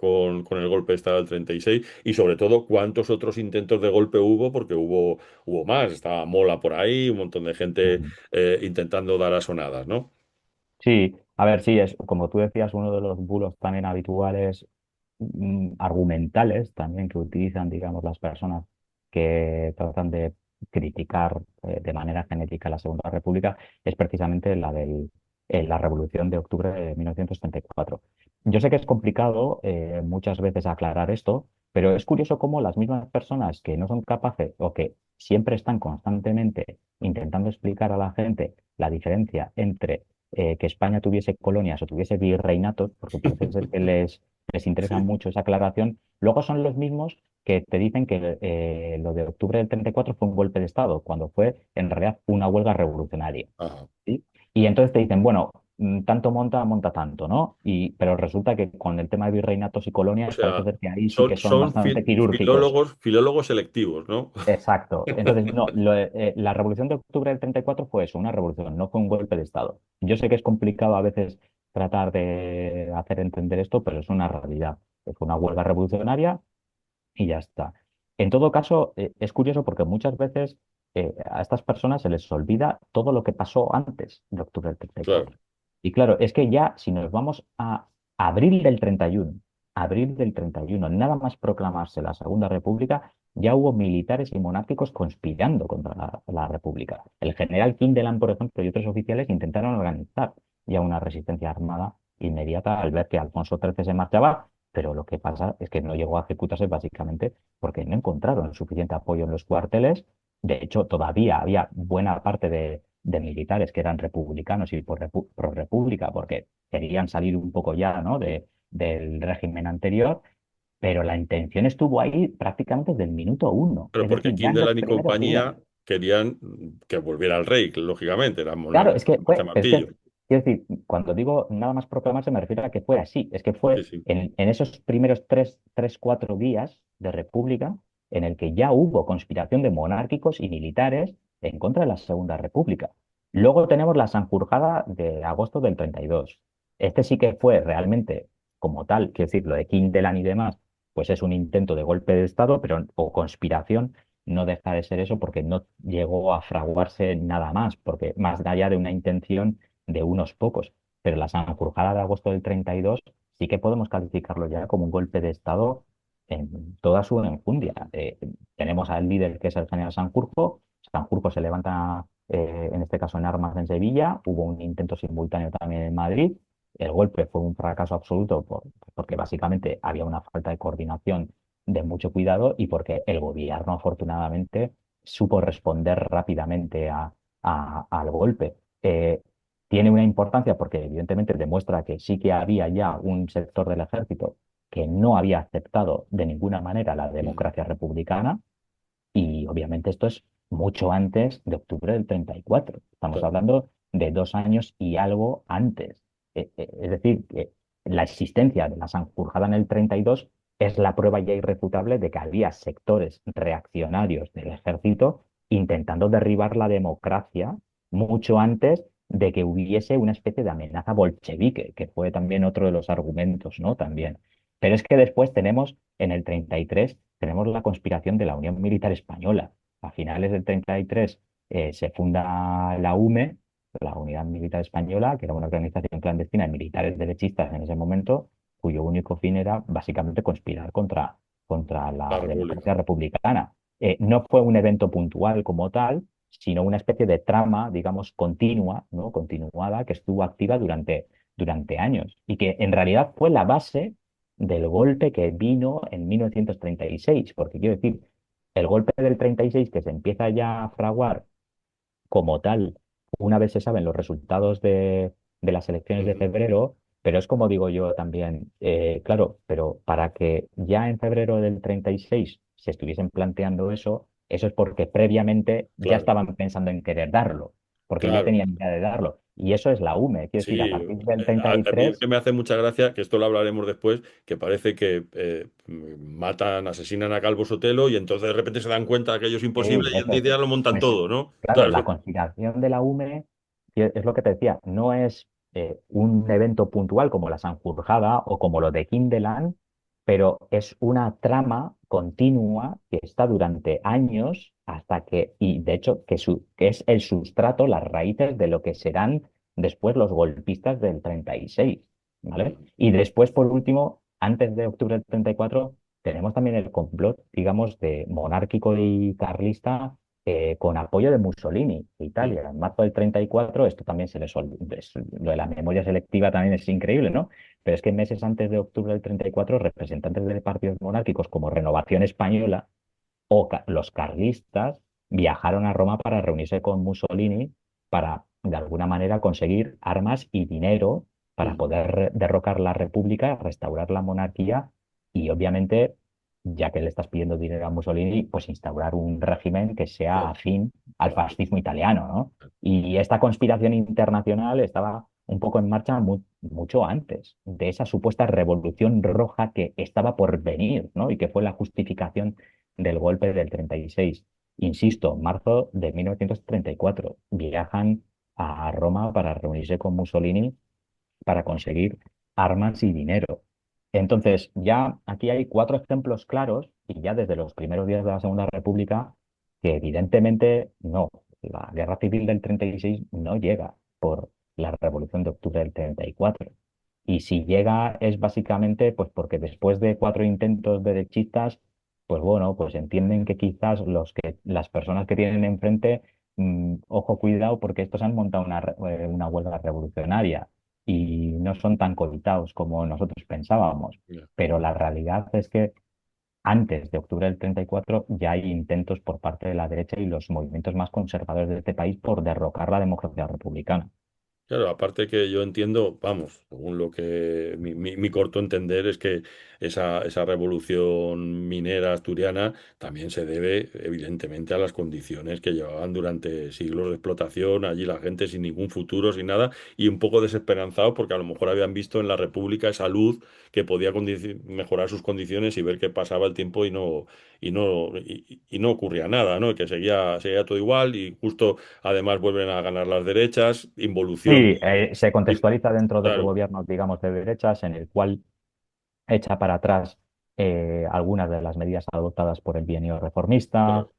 el golpe de Estado del 36? Y sobre todo, ¿cuántos otros intentos de golpe hubo? Porque hubo más. Estaba Mola por ahí, un montón de gente Ujú. intentando dar asonadas, ¿no? Sí, a ver, sí, es como tú decías, uno de los bulos también habituales, argumentales también que utilizan, digamos, las personas que tratan de criticar de manera genética la Segunda República, es precisamente la Revolución de Octubre de 1934. Yo sé que es complicado muchas veces aclarar esto, pero es curioso cómo las mismas personas que no son capaces o que siempre están constantemente intentando explicar a la gente la diferencia entre que España tuviese colonias o tuviese virreinatos, porque parece ser que les interesa Sí. mucho esa aclaración, luego son los mismos que te dicen que lo de octubre del 34 fue un golpe de Estado, cuando fue en realidad una huelga revolucionaria. Ajá. ¿Sí? Y entonces te dicen, bueno, tanto monta, monta tanto, ¿no? Pero resulta que con el tema de virreinatos y O colonias parece sea, ser que ahí sí que son son bastante quirúrgicos. filólogos selectivos, ¿no? Exacto. Entonces, no, la revolución de octubre del 34 fue eso, una revolución, no fue un golpe de Estado. Yo sé que es complicado a veces tratar de hacer entender esto, pero es una realidad. Fue una huelga revolucionaria y ya está. En todo caso, es curioso porque muchas veces a estas personas se les olvida todo lo que pasó antes de octubre del treinta y Claro. cuatro. Y claro, es que ya si nos vamos a abril del 31, abril del 31, nada más proclamarse la Segunda República, ya hubo militares y monárquicos conspirando contra la República. El general Kindelan, por ejemplo, y otros oficiales intentaron organizar ya una resistencia armada inmediata al ver que Alfonso XIII se marchaba, pero lo que pasa es que no llegó a ejecutarse básicamente porque no encontraron suficiente apoyo en los cuarteles. De hecho, todavía había buena parte de militares que eran republicanos y pro república porque querían salir un poco ya, ¿no? del régimen anterior, pero la intención estuvo ahí prácticamente desde el minuto uno, Pero es porque decir, ya en los Kindelan y primeros días. compañía querían que volviera al rey, lógicamente, eran Claro, monarcas es que de fue, es que, martillo. quiero decir, cuando digo nada más proclamarse me refiero a que fue así, es que Sí, fue sí. en esos primeros 4 días de República en el que ya hubo conspiración de monárquicos y militares en contra de la Segunda República. Luego tenemos la Sanjurjada de agosto del 32. Este sí que fue realmente como tal, quiero decir, lo de Kindelan y demás, pues es un intento de golpe de Estado, pero o conspiración no deja de ser eso porque no llegó a fraguarse nada más, porque más allá de una intención de unos pocos. Pero la Sanjurjada de agosto del 32 sí que podemos calificarlo ya como un golpe de Estado en toda su enjundia. Tenemos al líder que es el general Sanjurjo. Sanjurjo se levanta, en este caso en armas en Sevilla. Hubo un intento simultáneo también en Madrid. El golpe fue un fracaso absoluto porque básicamente había una falta de coordinación de mucho cuidado y porque el gobierno afortunadamente supo responder rápidamente al golpe. Tiene una importancia porque evidentemente demuestra que sí que había ya un sector del ejército que no había aceptado de ninguna manera la Mm. democracia republicana y obviamente esto es mucho antes de octubre del 34. Estamos Claro. hablando de 2 años y algo antes. Es decir, que la existencia de la Sanjurjada en el 32 es la prueba ya irrefutable de que había sectores reaccionarios del ejército intentando derribar la democracia mucho antes de que hubiese una especie de amenaza bolchevique, que fue también otro de los argumentos, ¿no? También. Pero es que después tenemos, en el 33, tenemos la conspiración de la Unión Militar Española. A finales del 33 se funda la UME, la Unidad Militar Española, que era una organización clandestina de militares derechistas en ese momento, cuyo único fin era básicamente conspirar contra La la República. democracia republicana. No fue un evento puntual como tal, sino una especie de trama, digamos, continua, ¿no? Continuada, que estuvo activa durante años y que en realidad fue la base del golpe que vino en 1936, porque quiero decir, el golpe del 36 que se empieza ya a fraguar como tal, una vez se saben los resultados de las elecciones de Ujú. febrero, pero es como digo yo también, claro, pero para que ya en febrero del 36 se estuviesen planteando eso, eso es porque previamente ya Claro, estaban pensando en querer darlo, porque ya claro. tenían idea de darlo. Y eso es la UME, quiero decir, a Sí, partir del treinta y a mí es tres que me hace mucha gracia, que esto lo hablaremos después, que parece que matan, asesinan a Calvo Sotelo y entonces de repente se dan cuenta que aquello es imposible y en eso 10 es. días lo montan Pues todo, ¿no? claro, Claro, la conspiración de la UME, que es lo que te decía, no es un evento puntual como la Sanjurjada o como lo de Kindeland, pero es una trama continua que está durante años hasta que, y de hecho, que es el sustrato, las raíces de lo que serán después los golpistas del 36, ¿vale? mm, Y después, por último, antes de octubre del 34 tenemos también el complot, digamos, de monárquico y carlista con apoyo de Mussolini de mm, Italia. En marzo del 34, esto también se les olvida, lo de la memoria selectiva también es increíble, ¿no? Pero es que meses antes de octubre del 34, representantes de partidos monárquicos como Renovación Española o los carlistas viajaron a Roma para reunirse con Mussolini para, de alguna manera, conseguir armas y dinero para mm, poder derrocar la República, restaurar la monarquía y, obviamente, ya que le estás pidiendo dinero a Mussolini, pues instaurar un régimen que sea claro, afín al claro, fascismo italiano, ¿no? Y esta conspiración internacional estaba un poco en marcha mucho antes de esa supuesta revolución roja que estaba por venir, ¿no? Y que fue la justificación del golpe del 36. Insisto, marzo de 1934. Viajan a Roma para reunirse con Mussolini para conseguir armas y dinero. Entonces, ya aquí hay cuatro ejemplos claros, y ya desde los primeros días de la Segunda República, que evidentemente no, la guerra civil del 36 no llega por la revolución de octubre del 34. Y si llega es básicamente pues porque después de cuatro intentos derechistas, pues bueno, pues entienden que quizás las personas que tienen enfrente, ojo, cuidado, porque estos han montado una huelga revolucionaria y no son tan coditados como nosotros pensábamos. ya. Pero la realidad es que antes de octubre del 34 ya hay intentos por parte de la derecha y los movimientos más conservadores de este país por derrocar la democracia republicana. Claro, aparte que yo entiendo, vamos, según lo que mi corto entender es que esa revolución minera asturiana también se debe evidentemente a las condiciones que llevaban durante siglos de explotación, allí la gente sin ningún futuro, sin nada, y un poco desesperanzados porque a lo mejor habían visto en la República esa luz que podía mejorar sus condiciones y ver que pasaba el tiempo y no ocurría nada, ¿no? Y que seguía todo igual y justo además vuelven a ganar las derechas, involución. Sí, se Y- contextualiza dentro del claro, gobierno, digamos, de derechas, en el cual echa para atrás algunas de las medidas adoptadas por el bienio reformista, claro.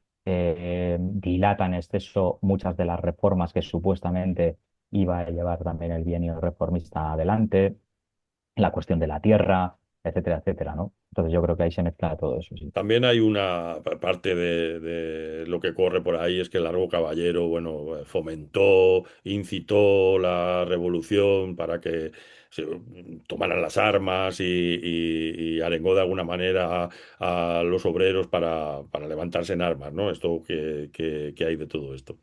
dilata en exceso muchas de las reformas que supuestamente iba a llevar también el bienio reformista adelante, la cuestión de la tierra, etcétera, etcétera, ¿no? Entonces yo creo que ahí se mezcla todo eso, sí. También hay una parte de lo que corre por ahí, es que Largo Caballero, bueno, fomentó, incitó la revolución para que se tomaran las armas y arengó de alguna manera a los obreros para levantarse en armas, ¿no? Esto que hay de todo esto.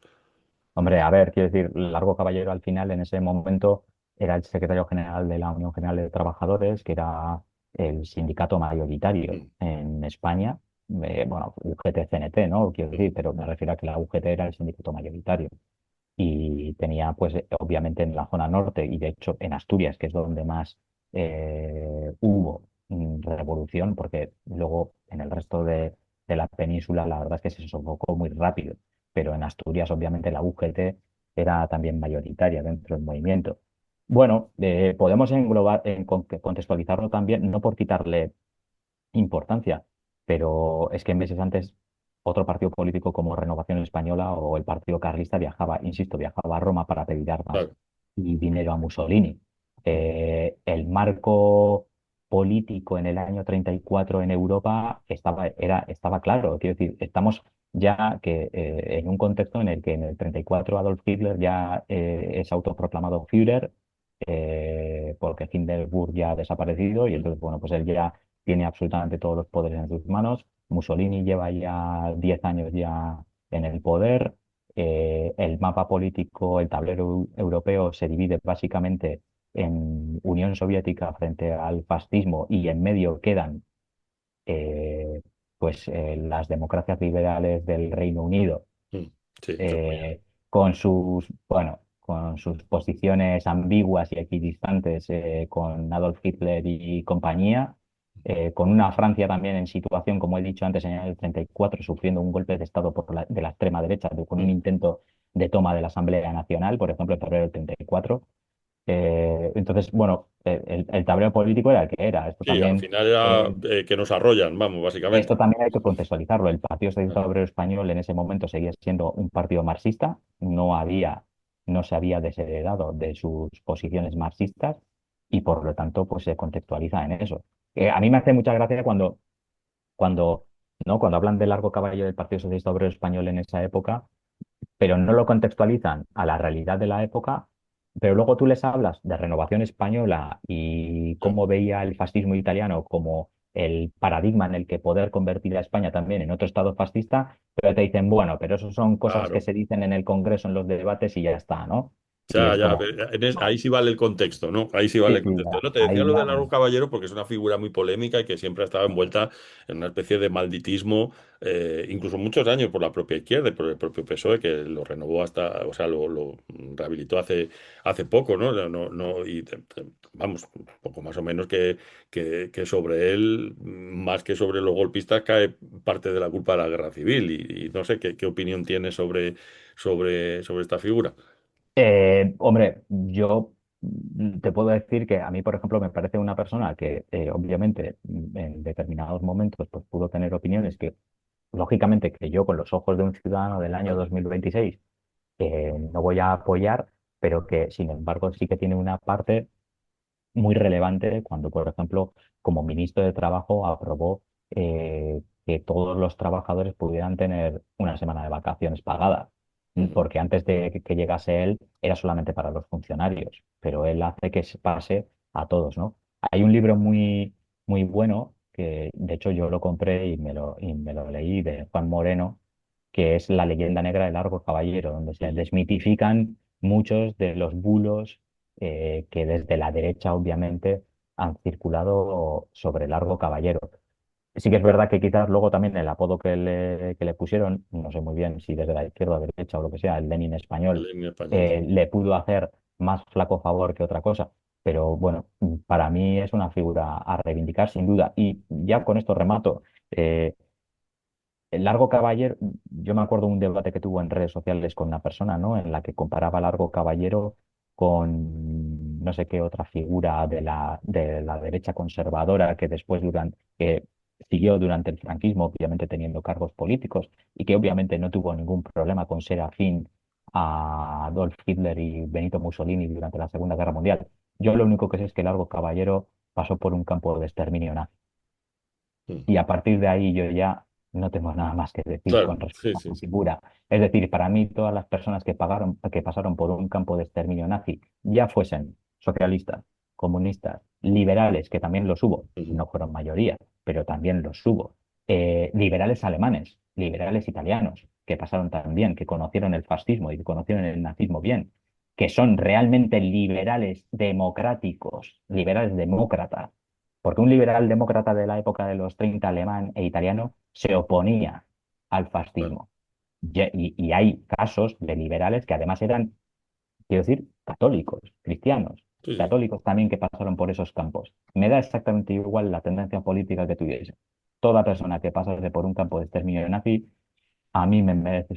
Hombre, a ver, quiero decir, Largo Caballero al final en ese momento era el secretario general de la Unión General de Trabajadores, que era el sindicato mayoritario Mm, en España. Bueno, UGT-CNT, ¿no? Quiero decir, pero me refiero a que la UGT era el sindicato mayoritario. Y tenía, pues, obviamente en la zona norte y de hecho en Asturias, que es donde más hubo revolución, porque luego en el resto de la península la verdad es que se sofocó muy rápido, pero en Asturias obviamente la UGT era también mayoritaria dentro del movimiento. Bueno, podemos englobar, contextualizarlo también, no por quitarle importancia, pero es que meses antes otro partido político como Renovación Española o el Partido Carlista viajaba, insisto, viajaba a Roma para pedir armas claro. y dinero a Mussolini. El marco político en el año 34 en Europa estaba claro. Quiero decir, estamos ya en un contexto en el que en el 34 Adolf Hitler ya es autoproclamado Führer, porque Hindenburg ya ha desaparecido y entonces, bueno, pues él ya tiene absolutamente todos los poderes en sus manos. Mussolini lleva ya 10 años ya en el poder. El mapa político, el tablero europeo se divide básicamente en Unión Soviética frente al fascismo y en medio quedan las democracias liberales del Reino Unido Mm, sí, entre comillas. eh, con sus posiciones ambiguas y equidistantes con Adolf Hitler y compañía, con una Francia también en situación, como he dicho antes, en el 34, sufriendo un golpe de Estado de la extrema derecha, con un Mm. intento de toma de la Asamblea Nacional, por ejemplo, en febrero del 34. Entonces, bueno, el tablero político era el que era. Sí, al final era que nos arrollan, vamos, básicamente. Esto también hay que contextualizarlo. El Partido Socialista Obrero Español en ese momento seguía siendo un partido marxista, no se había desheredado de sus posiciones marxistas y por lo tanto pues se contextualiza en eso. A mí me hace mucha gracia cuando, ¿no? Cuando hablan del largo caballo del Partido Socialista Obrero Español en esa época, pero no lo contextualizan a la realidad de la época, pero luego tú les hablas de Renovación Española y Sí, cómo veía el fascismo italiano como el paradigma en el que poder convertir a España también en otro estado fascista, pero te dicen, bueno, pero eso son cosas que claro. se dicen en el Congreso, en los debates y ya está, ¿no? Y Ya, es ya, como, ahí sí vale el contexto, ¿no? Ahí sí sí, vale el sí, contexto. No, te decía ahí lo ya, de Largo Caballero porque es una figura muy polémica y que siempre ha estado envuelta en una especie de malditismo, incluso muchos años por la propia izquierda y por el propio PSOE, que lo renovó hasta, o sea, lo rehabilitó hace poco, ¿no? Vamos, poco más o menos que sobre él, más que sobre los golpistas, cae parte de la culpa de la guerra civil. Y no sé qué opinión tienes sobre esta figura. Hombre, yo te puedo decir que a mí, por ejemplo, me parece una persona que obviamente en determinados momentos pues, pudo tener opiniones que, lógicamente, que yo con los ojos de un ciudadano del año 2026 no voy a apoyar, pero que, sin embargo, sí que tiene una parte muy relevante cuando, por ejemplo, como ministro de Trabajo aprobó que todos los trabajadores pudieran tener una semana de vacaciones pagadas, Ujú. porque antes de que llegase él era solamente para los funcionarios, pero él hace que se pase a todos, ¿no? Hay un libro muy bueno que, de hecho, yo lo compré y me lo leí de Juan Moreno, que es La leyenda negra del Largo Caballero, donde se Ujú. desmitifican muchos de los bulos que desde la derecha, obviamente, han circulado sobre Largo Caballero. Sí que es verdad que quizás luego también el apodo que le pusieron, no sé muy bien si desde la izquierda o derecha o lo que sea, el Lenin español, En español. le pudo hacer más flaco favor que otra cosa. Pero bueno, para mí es una figura a reivindicar sin duda. Y ya con esto remato. El Largo Caballero, yo me acuerdo de un debate que tuvo en redes sociales con una persona, ¿no? En la que comparaba Largo Caballero con no sé qué otra figura de la derecha conservadora que después que siguió durante el franquismo, obviamente teniendo cargos políticos y que obviamente no tuvo ningún problema con ser afín a Adolf Hitler y Benito Mussolini durante la Segunda Guerra Mundial. Yo lo único que sé es que Largo Caballero pasó por un campo de exterminio nazi. Mm. Y a partir de ahí yo ya no tengo nada más que decir Claro, con sí, respecto a sí, su sí. figura. Es decir, para mí todas las personas que pasaron por un campo de exterminio nazi, ya fuesen socialistas, comunistas, liberales, que también los hubo, Ujú. no fueron mayoría, pero también los hubo, liberales alemanes, liberales italianos, que pasaron también, que conocieron el fascismo y que conocieron el nazismo bien, que son realmente liberales democráticos, liberales demócratas, porque un liberal demócrata de la época de los 30 alemán e italiano se oponía al Claro, fascismo. Y hay casos de liberales que además eran, quiero decir, católicos, cristianos. Sí, sí, católicos también que pasaron por esos campos. Me da exactamente igual la tendencia política que tuviese. Toda persona que pasase por un campo de exterminio nazi, a mí me merece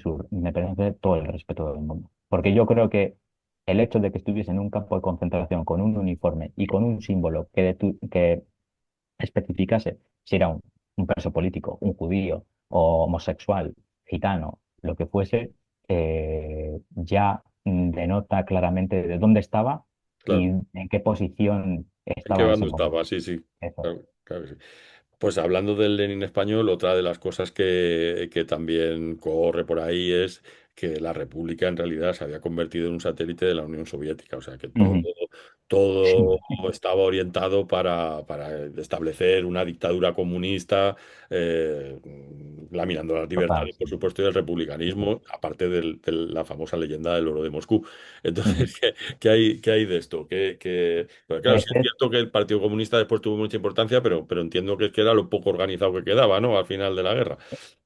todo el respeto del mundo. Porque yo creo que el hecho de que estuviese en un campo de concentración con un uniforme y con un símbolo que especificase si era un preso político, un judío o homosexual, gitano, lo que fuese, ya denota claramente de dónde estaba y claro. en qué posición ¿En qué estaba en ese bando momento. estaba? Sí, sí. Eso Claro, claro que sí. Pues hablando del Lenin español, otra de las cosas que también corre por ahí es que la República en realidad se había convertido en un satélite de la Unión Soviética, o sea que es. Ujú. todo estaba orientado para establecer una dictadura comunista, eh, laminando las Total, libertades, por sí. supuesto, y el Ujú. republicanismo, aparte de la famosa leyenda del oro de Moscú. Ujú. Entonces, qué hay de esto? Pero claro, sí es Este es cierto que el Partido Comunista después tuvo mucha importancia, pero entiendo que era lo poco organizado que quedaba, ¿no? Al final de la guerra.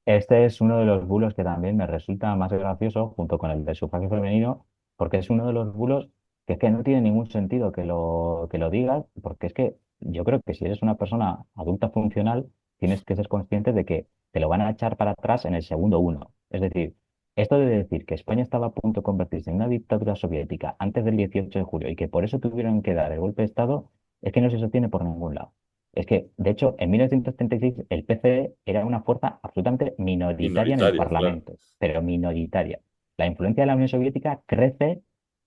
Este es uno de los bulos que también me resulta más gracioso, junto con el del sufragio femenino, porque es uno de los bulos que es que no tiene ningún sentido que lo digas, porque es que yo creo que si eres una persona adulta funcional, tienes que ser consciente de que te lo van a echar para atrás en el segundo uno. Es decir, esto de decir que España estaba a punto de convertirse en una dictadura soviética antes del 18 de julio y que por eso tuvieron que dar el golpe de Estado, es que no se sostiene por ningún lado. Es que, de hecho, en 1936 el PCE era una fuerza absolutamente minoritaria en el Minoritaria, claro. Parlamento, pero minoritaria. La influencia de la Unión Soviética crece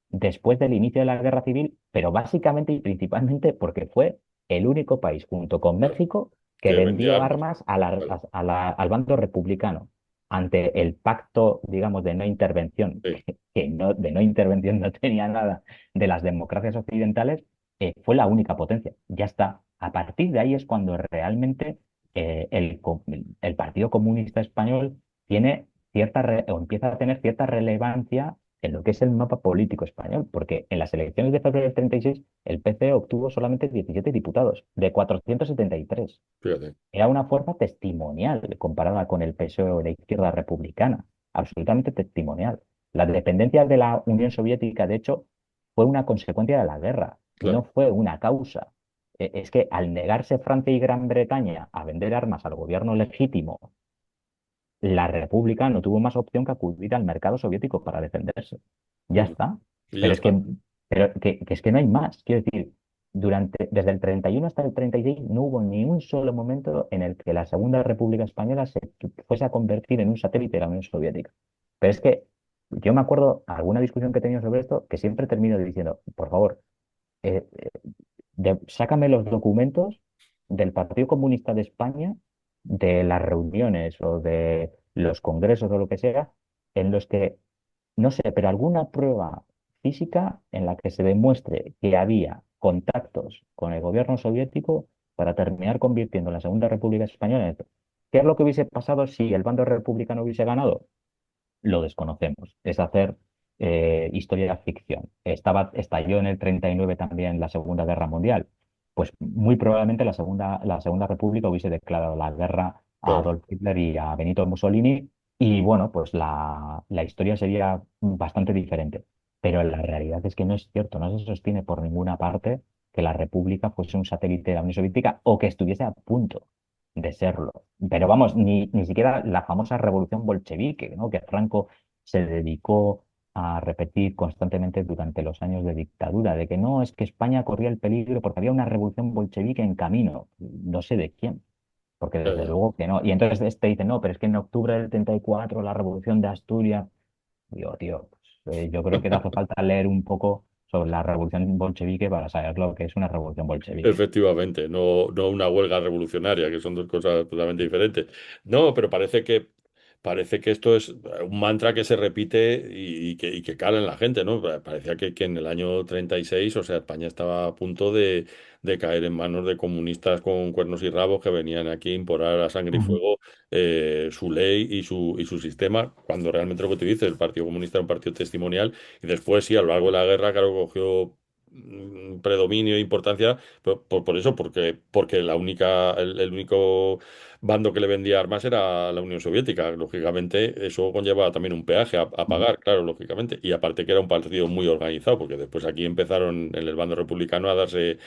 después del inicio de la Guerra Civil, pero básicamente y principalmente porque fue el único país, junto con Claro. México, que Que vendía vendió armas. armas Claro. al bando republicano ante el pacto, digamos, de no intervención, Sí, que no, de no intervención no tenía nada de las democracias occidentales, fue la única potencia. Ya está. A partir de ahí es cuando realmente el Partido Comunista Español tiene o empieza a tener cierta relevancia en lo que es el mapa político español, porque en las elecciones de febrero del 36 el PC obtuvo solamente 17 diputados de 473. fíjate. Era una fuerza testimonial comparada con el PSOE o la izquierda republicana, absolutamente testimonial. La dependencia de la Unión Soviética, de hecho, fue una consecuencia de la guerra, no Claro. fue una causa. Es que al negarse Francia y Gran Bretaña a vender armas al gobierno legítimo, la República no tuvo más opción que acudir al mercado soviético para defenderse. Ya Ujú. está. Y ya Pero es está. que es que no hay más. Quiero decir, desde el 31 hasta el 36 no hubo ni un solo momento en el que la Segunda República Española se fuese a convertir en un satélite de la Unión Soviética. Pero es que yo me acuerdo alguna discusión que he tenido sobre esto que siempre termino diciendo, por favor, eh, sácame los documentos del Partido Comunista de España, de las reuniones o de los congresos o lo que sea, en los que, no sé, pero alguna prueba física en la que se demuestre que había contactos con el gobierno soviético para terminar convirtiendo la Segunda República Española en esto. ¿Qué es lo que hubiese pasado si el bando republicano hubiese ganado? Lo desconocemos. Es hacer historia ficción. Estalló en el 39 también la Segunda Guerra Mundial. Pues muy probablemente la Segunda República hubiese declarado la guerra a Claro. Adolf Hitler y a Benito Mussolini y bueno, pues la historia sería bastante diferente. Pero la realidad es que no es cierto, no se sostiene por ninguna parte que la República fuese un satélite de la Unión Soviética o que estuviese a punto de serlo. Pero vamos, ni siquiera la famosa revolución bolchevique, ¿no? Que Franco se dedicó a repetir constantemente durante los años de dictadura, de que no, es que España corría el peligro porque había una revolución bolchevique en camino, no sé de quién, porque Ya, desde ya. luego que no. Y entonces este dice, no, pero es que en octubre del 34 la revolución de Asturias, digo, tío, pues, yo creo que te hace falta leer un poco sobre la revolución bolchevique para saber lo que es una revolución bolchevique. Efectivamente, no una huelga revolucionaria, que son dos cosas totalmente diferentes. No, pero parece que esto es un mantra que se repite y que cala en la gente, ¿no? Parecía que en el año 36, o sea, España estaba a punto de caer en manos de comunistas con cuernos y rabos que venían aquí a imporar a sangre y Ujú. fuego su ley y su sistema, cuando realmente lo que tú dices, el Partido Comunista era un partido testimonial y después sí, a lo largo de la guerra, claro, cogió predominio e importancia por eso, porque el único bando que le vendía armas era la Unión Soviética. Lógicamente, eso conlleva también un peaje a pagar, claro, lógicamente. Y aparte que era un partido muy organizado, porque después aquí empezaron en el bando republicano a darse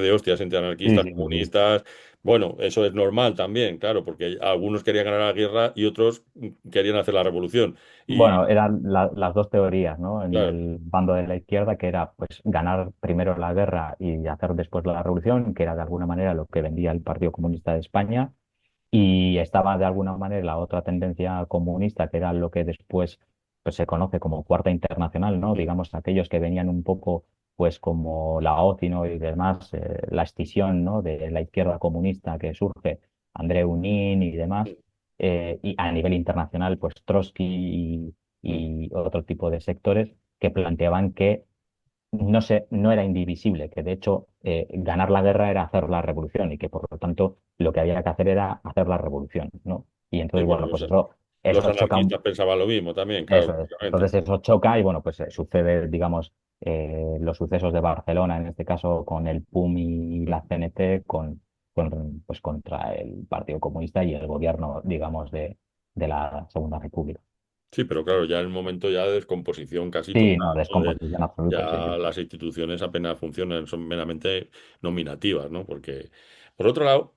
de hostias entre Sí, anarquistas, sí, sí, sí. comunistas. Bueno, eso es normal también, claro, porque algunos querían ganar la guerra y otros querían hacer la revolución. Y Bueno, eran las dos teorías, ¿no? En claro, el bando de la izquierda, que era pues ganar primero la guerra y hacer después la revolución, que era de alguna manera lo que vendía el Partido Comunista de España. Y estaba de alguna manera la otra tendencia comunista, que era lo que después pues, se conoce como Cuarta Internacional, ¿no? mm, Digamos, aquellos que venían un poco pues como la OCI, ¿no? Y demás, la escisión, ¿no? De la izquierda comunista que surge, André Unín y demás, y a nivel internacional, pues Trotsky mm, y otro tipo de sectores que planteaban que no era indivisible, que de hecho ganar la guerra era hacer la revolución y que por lo tanto lo que había que hacer era hacer la revolución, ¿no? Y y entonces, bueno, bueno, pues los eso choca, anarquistas pensaban lo mismo también, claro, eso es. lógicamente. Entonces eso choca y bueno, pues sucede, digamos, los sucesos de Barcelona, en este caso con el PUM y la CNT, pues contra el Partido Comunista y el gobierno, digamos, de la Segunda República. Sí, pero claro, ya en el momento ya de descomposición casi Sí, total, no, ¿no? descomposición absoluta, sí, Ya sí. las instituciones apenas funcionan, son meramente nominativas, ¿no? Porque, por otro lado,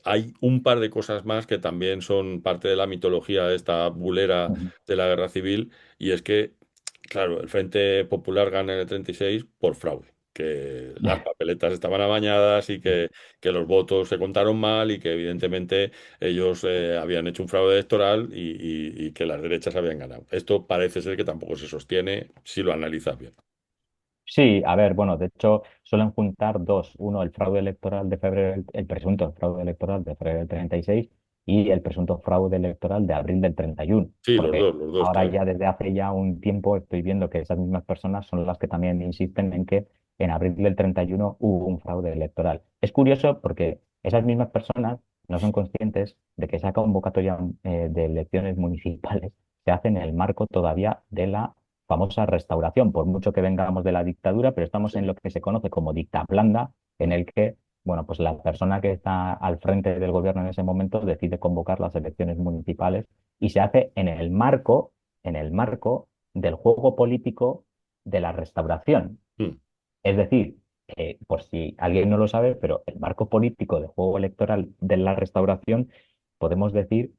hay un par de cosas más que también son parte de la mitología de esta bulera Ujú. de la guerra civil, y es que, claro, el Frente Popular gana en el 36 por fraude, que las papeletas estaban amañadas y que los votos se contaron mal y que evidentemente ellos habían hecho un fraude electoral y que las derechas habían ganado. Esto parece ser que tampoco se sostiene si lo analizas bien. Sí, a ver, bueno, de hecho suelen juntar dos. Uno, el fraude electoral de febrero, el presunto fraude electoral de febrero del 36 y el presunto fraude electoral de abril del 31. Sí, Porque los dos, ahora claro. ya desde hace ya un tiempo estoy viendo que esas mismas personas son las que también insisten en que en abril del 31 hubo un fraude electoral. Es curioso porque esas mismas personas no son conscientes de que esa convocatoria de elecciones municipales se hace en el marco todavía de la famosa restauración, por mucho que vengamos de la dictadura, pero estamos en Sí, lo que se conoce como dicta blanda, en el que, bueno, pues la persona que está al frente del gobierno en ese momento decide convocar las elecciones municipales y se hace en el marco del juego político de la restauración. mm, Es decir, por si alguien no lo sabe, pero el marco político del juego electoral de la restauración podemos decir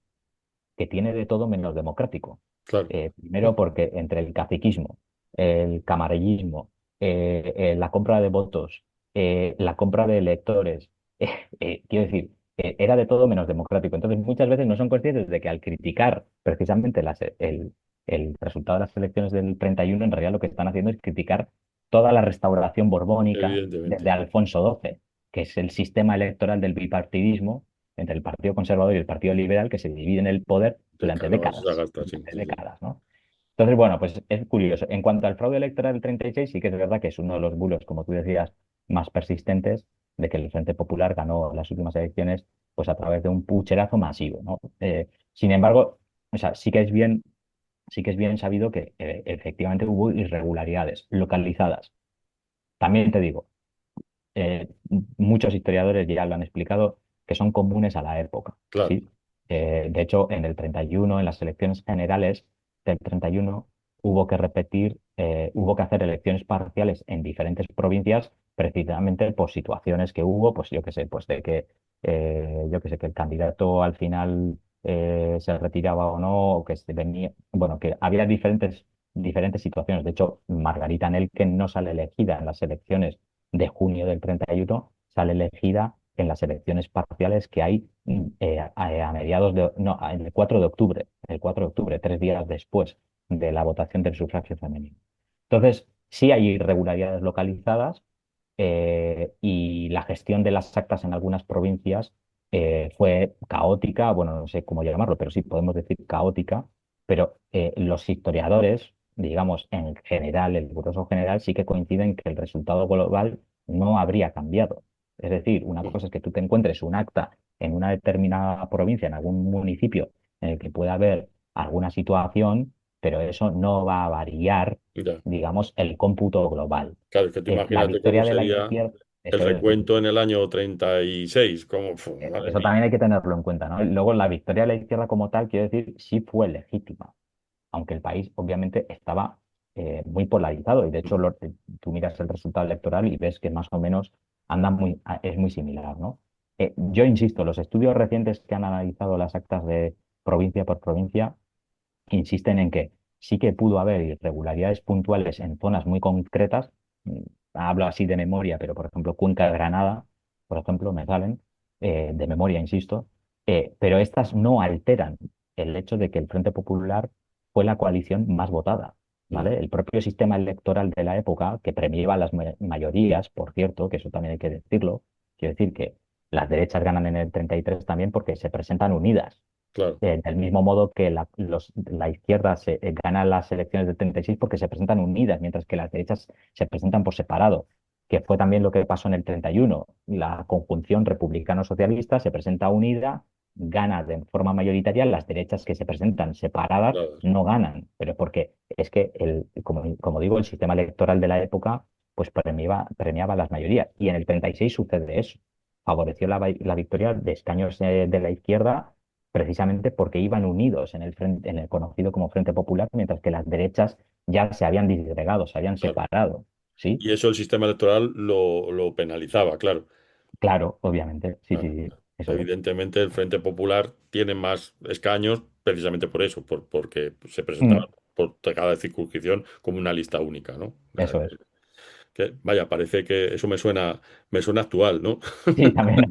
que tiene de todo menos democrático. claro. Primero porque entre el caciquismo, el camarellismo, la compra de votos, la compra de electores, quiero decir, era de todo menos democrático. Entonces muchas veces no son conscientes de que al criticar precisamente el resultado de las elecciones del 31, en realidad lo que están haciendo es criticar toda la restauración borbónica Evidentemente. de Alfonso XII, que es el sistema electoral del bipartidismo entre el Partido Conservador y el Partido Liberal que se dividen el poder De Cánovas y Sagasta, sí, durante sí, sí. décadas, ¿no? Entonces, bueno, pues es curioso. En cuanto al fraude electoral del 36, sí que es verdad que es uno de los bulos, como tú decías, más persistentes de que el Frente Popular ganó las últimas elecciones pues a través de un pucherazo masivo, ¿no? Sin embargo, o sea, sí que es bien sabido que efectivamente hubo irregularidades localizadas. También te digo, eh, muchos historiadores ya lo han explicado, que son comunes a la época, Claro. ¿sí? De hecho, en el 31, en las elecciones generales del 31, hubo que hacer elecciones parciales en diferentes provincias precisamente por situaciones que hubo, pues yo qué sé, pues de que, yo qué sé, que el candidato al final se retiraba o no, o que se venía, bueno, que había diferentes situaciones. De hecho, Margarita Nelken no sale elegida en las elecciones de junio del 31 sale elegida en las elecciones parciales que hay a mediados de, no, el 4 de octubre, 3 días después de la votación del sufragio femenino. Entonces, sí hay irregularidades localizadas y la gestión de las actas en algunas provincias fue caótica, bueno, no sé cómo llamarlo, pero sí podemos decir caótica, pero los historiadores, digamos, en general, el grueso general, sí que coinciden que el resultado global no habría cambiado. Es decir, una Mm, cosa es que tú te encuentres un acta en una determinada provincia, en algún municipio, en el que pueda haber alguna situación, pero eso no va a variar, ya. digamos, el cómputo global. Claro, es que tú La imagínate cómo victoria de la sería izquierda. el Eso es. recuento en el año 36, como, madre Eso mía. también hay que tenerlo en cuenta, ¿no? Y luego, la victoria de la izquierda como tal, quiero decir, sí fue legítima, aunque el país obviamente estaba muy polarizado y de hecho tú miras el resultado electoral y ves que más o menos es muy similar, ¿no? Yo insisto, los estudios recientes que han analizado las actas de provincia por provincia insisten en que sí que pudo haber irregularidades puntuales en zonas muy concretas. mm, Hablo así de memoria, pero por ejemplo Cuenca de Granada, por ejemplo, me salen de memoria, insisto, pero estas no alteran el hecho de que el Frente Popular fue la coalición más votada. Mm, ¿Vale? El propio sistema electoral de la época, que premiaba las mayorías, por cierto, que eso también hay que decirlo, quiero decir que las derechas ganan en el 33 también porque se presentan unidas, claro, del mismo modo que la izquierda gana las elecciones del 36 porque se presentan unidas, mientras que las derechas se presentan por separado, que fue también lo que pasó en el 31. La conjunción republicano-socialista se presenta unida, gana de forma mayoritaria, las derechas que se presentan separadas claro, no ganan, pero porque es que, como digo, el sistema electoral de la época pues premiaba las mayorías. Y en el 36 sucede eso. Favoreció la victoria de escaños de la izquierda precisamente porque iban unidos en el conocido como Frente Popular, mientras que las derechas ya se habían disgregado, se habían claro. separado. ¿Sí? Y eso el sistema electoral lo penalizaba, claro. Claro, obviamente. Sí, sí, Claro. sí. Eso es. Evidentemente, el Frente Popular tiene más escaños precisamente por eso, porque se presentaba Mm, por cada circunscripción como una lista única, ¿no? eso es. Vaya, parece que eso me suena actual, ¿no? Sí, también.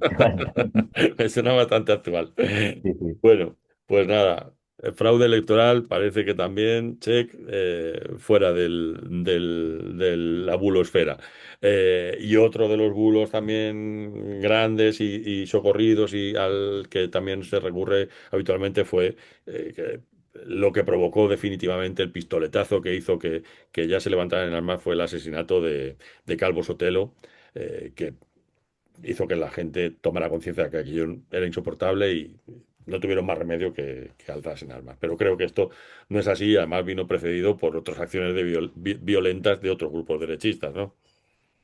Me suena bastante actual. Sí, sí. Bueno, pues nada, el fraude electoral parece que también, check, fuera de la bulosfera. Y otro de los bulos también grandes y socorridos y al que también se recurre habitualmente fue lo que provocó definitivamente el pistoletazo que hizo que ya se levantaran en armas fue el asesinato de Calvo Sotelo, que hizo que la gente tomara conciencia de que aquello era insoportable y no tuvieron más remedio que alzarse en armas. Pero creo que esto no es así, además vino precedido por otras acciones violentas de otros grupos derechistas, ¿no?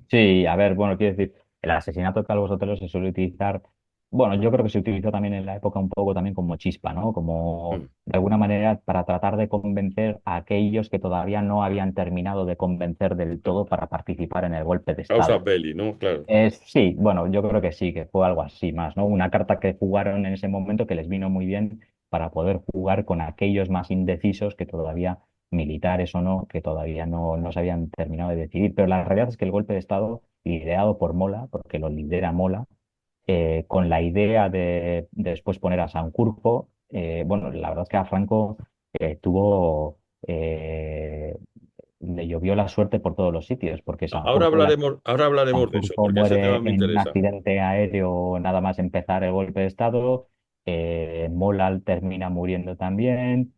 Sí, a ver, bueno, quiero decir, el asesinato de Calvo Sotelo se suele utilizar, bueno, yo creo que se utilizó también en la época un poco también como chispa, ¿no? Como Mm. de alguna manera para tratar de convencer a aquellos que todavía no habían terminado de convencer del todo para participar en el golpe de Causa Estado. belli, ¿no? Claro, Sí, bueno, yo creo que sí, que fue algo así más, ¿no? Una carta que jugaron en ese momento que les vino muy bien para poder jugar con aquellos más indecisos que todavía, militares o no, que todavía no se habían terminado de decidir. Pero la realidad es que el golpe de Estado, liderado por Mola, porque lo lidera Mola, con la idea de después poner a Sanjurjo, bueno, la verdad es que a Franco tuvo... le llovió la suerte por todos los sitios, porque Sanjurjo, ahora hablaremos de eso, Sanjurjo porque ese tema muere me en un interesa. accidente aéreo nada más empezar el golpe de Estado. Molal termina muriendo también.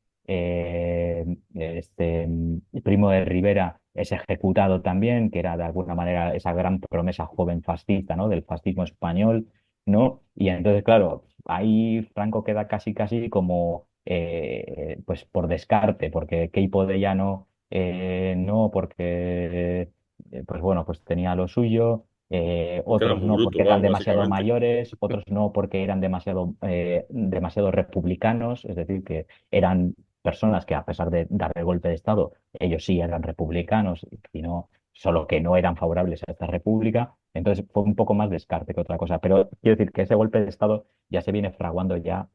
Primo de Rivera es ejecutado también, que era de alguna manera esa gran promesa joven fascista, ¿no? Del fascismo español, ¿no? Y entonces, claro, ahí Franco queda casi, casi como, pues por descarte, porque Queipo de Llano no, porque pues bueno, pues tenía lo suyo, Porque era otros muy no porque bruto, eran vamos, demasiado básicamente. mayores, otros no porque eran demasiado republicanos, es decir, que eran personas que a pesar de dar el golpe de Estado, ellos sí eran republicanos, y no, solo que no eran favorables a esta república, entonces fue un poco más descarte que otra cosa, pero quiero decir que ese golpe de Estado ya se viene fraguando ya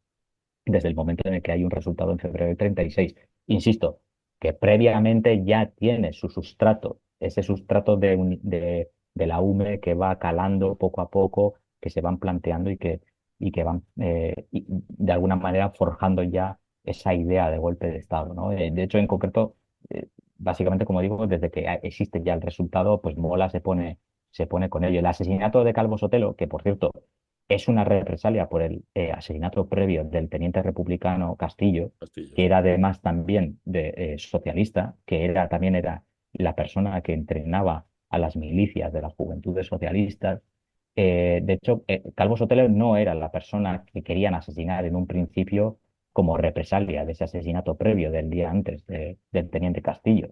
desde el momento en el que hay un resultado en febrero del 36. Insisto, que previamente ya tiene su sustrato, ese sustrato de la UME que va calando poco a poco, que se van planteando y que van de alguna manera forjando ya esa idea de golpe de Estado, ¿no? De hecho, en concreto, básicamente, como digo, desde que existe ya el resultado, pues Mola se pone con ello. El asesinato de Calvo Sotelo, que por cierto es una represalia por el asesinato previo del teniente republicano Castillo, Castillo, que sí. era además también socialista, que también era la persona que entrenaba a las milicias de las juventudes socialistas. De hecho, Calvo Sotelo no era la persona que querían asesinar en un principio como represalia de ese asesinato previo del día antes del teniente Castillo.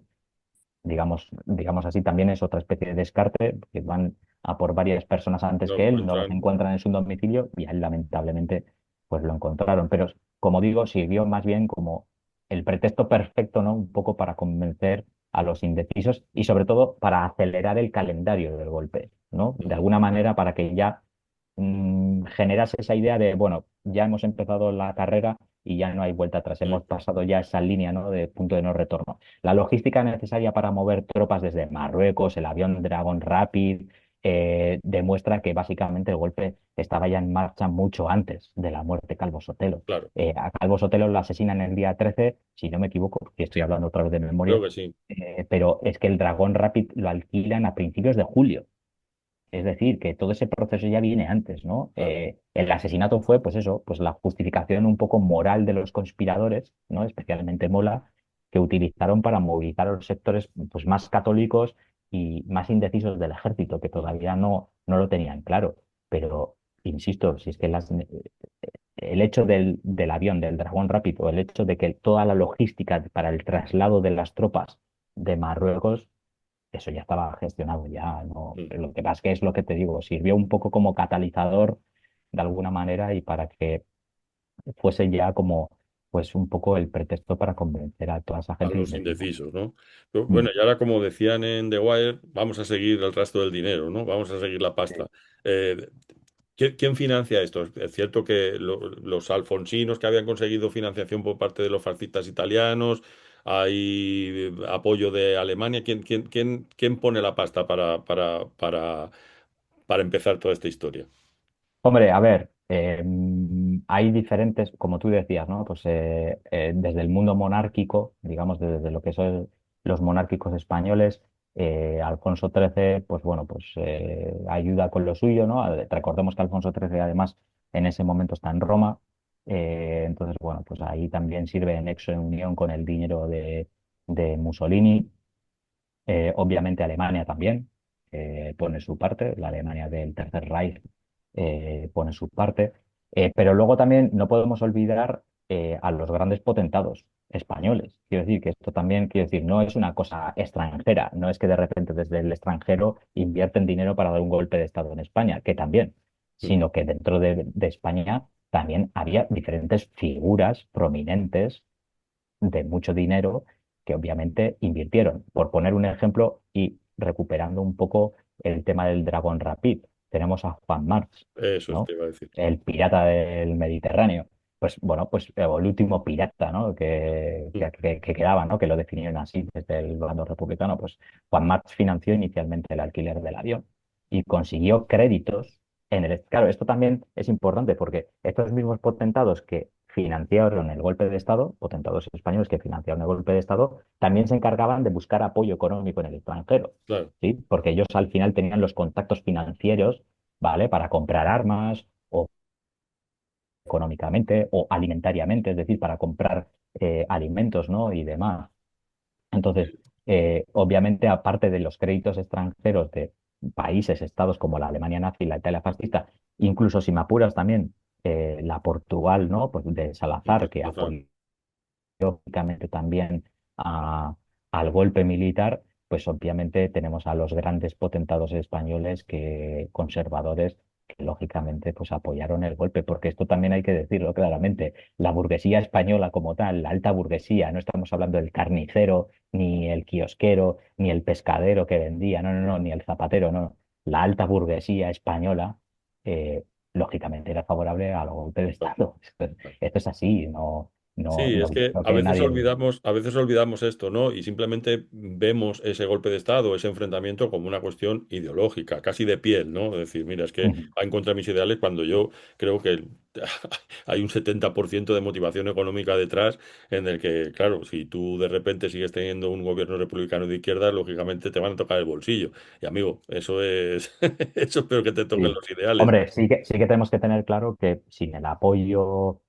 digamos así, también es otra especie de descarte, que van a por varias personas antes Lo que él, no los encuentran, encuentran en su domicilio y a él lamentablemente pues lo encontraron. Pero como digo, sirvió más bien como el pretexto perfecto, ¿no? Un poco para convencer a los indecisos y sobre todo para acelerar el calendario del golpe, ¿no? De ujú, alguna manera para que ya generase esa idea de, bueno, ya hemos empezado la carrera y ya no hay vuelta atrás, hemos pasado ya esa línea, ¿no? De punto de no retorno. La logística necesaria para mover tropas desde Marruecos, el avión Dragon Rapid, demuestra que básicamente el golpe estaba ya en marcha mucho antes de la muerte de Calvo Sotelo. claro, A Calvo Sotelo lo asesinan el día 13 si no me equivoco, y estoy hablando otra vez de creo memoria, que sí, pero es que el Dragon Rapid lo alquilan a principios de julio. Es decir, que todo ese proceso ya viene antes, ¿no? claro, El asesinato fue, pues eso, pues la justificación un poco moral de los conspiradores, ¿no? Especialmente Mola, que utilizaron para movilizar a los sectores pues, más católicos y más indecisos del ejército, que ujú, todavía no lo tenían claro. Pero, insisto, si es que el hecho del avión, del Dragón Rápido, el hecho de que toda la logística para el traslado de las tropas de Marruecos eso ya estaba gestionado, ya no. ujú. Lo que pasa es que es lo que te digo, sirvió un poco como catalizador de alguna manera y para que fuese ya como pues un poco el pretexto para convencer a toda esa A gente los indecisa. indecisos, ¿no? Pero, Mm. bueno, y ahora como decían en The Wire, vamos a seguir el resto del dinero, ¿no? Vamos a seguir la Sí. pasta. Eh, ¿quién financia esto? Es cierto que los alfonsinos que habían conseguido financiación por parte de los fascistas italianos, hay apoyo de Alemania. ¿Quién pone la pasta para empezar toda esta historia? Hombre, a ver, hay diferentes, como tú decías, ¿no? Pues desde el mundo monárquico, digamos, desde lo que son los monárquicos españoles, Alfonso XIII, pues bueno, pues ayuda con lo suyo, ¿no? Recordemos que Alfonso XIII además en ese momento está en Roma, entonces, bueno, pues ahí también sirve en nexo en unión con el dinero de Mussolini. Obviamente Alemania también pone su parte, la Alemania del Tercer Reich pone su parte, pero luego también no podemos olvidar a los grandes potentados españoles. Quiero decir que esto también, quiero decir, no es una cosa extranjera, no es que de repente desde el extranjero invierten dinero para dar un golpe de Estado en España, que también, Mm. sino que dentro de España también había diferentes figuras prominentes de mucho dinero que obviamente invirtieron. Por poner un ejemplo y recuperando un poco el tema del Dragon Rapid, tenemos a Juan March, Eso ¿no? te iba a decir. El pirata del Mediterráneo. Pues bueno, pues o el último pirata, ¿no? Mm. Que quedaba, ¿no? Que lo definieron así desde el bando republicano. Pues Juan March financió inicialmente el alquiler del avión y consiguió créditos claro, esto también es importante porque estos mismos potentados que financiaron el golpe de Estado, potentados españoles que financiaron el golpe de Estado, también se encargaban de buscar apoyo económico en el extranjero, Claro. ¿sí? Porque ellos al final tenían los contactos financieros, ¿vale? Para comprar armas o económicamente o alimentariamente, es decir, para comprar alimentos, ¿no? Y demás. Entonces, obviamente, aparte de los créditos extranjeros de países, estados como la Alemania nazi, la Italia fascista, incluso si me apuras también la Portugal, ¿no? Pues de Salazar, que Total. apoyó lógicamente también a- al golpe militar, pues obviamente tenemos a los grandes potentados españoles que conservadores que lógicamente pues apoyaron el golpe, porque esto también hay que decirlo claramente, la burguesía española como tal, la alta burguesía, no estamos hablando del carnicero, ni el kiosquero, ni el pescadero que vendía, no, ni el zapatero, no, la alta burguesía española eh, lógicamente era favorable al golpe de Estado. Esto es así, Sí, es no que creo que nadie. a veces olvidamos esto, ¿no? Y simplemente vemos ese golpe de Estado, ese enfrentamiento como una cuestión ideológica, casi de piel, ¿no? Es decir, mira, es que Ujú. va en contra de mis ideales cuando yo creo que hay un 70% de motivación económica detrás en el que, claro, si tú de repente sigues teniendo un gobierno republicano de izquierda, lógicamente te van a tocar el bolsillo. Y amigo, eso es, eso es peor que te toquen Sí. los ideales. Hombre, sí que tenemos que tener claro que sin el apoyo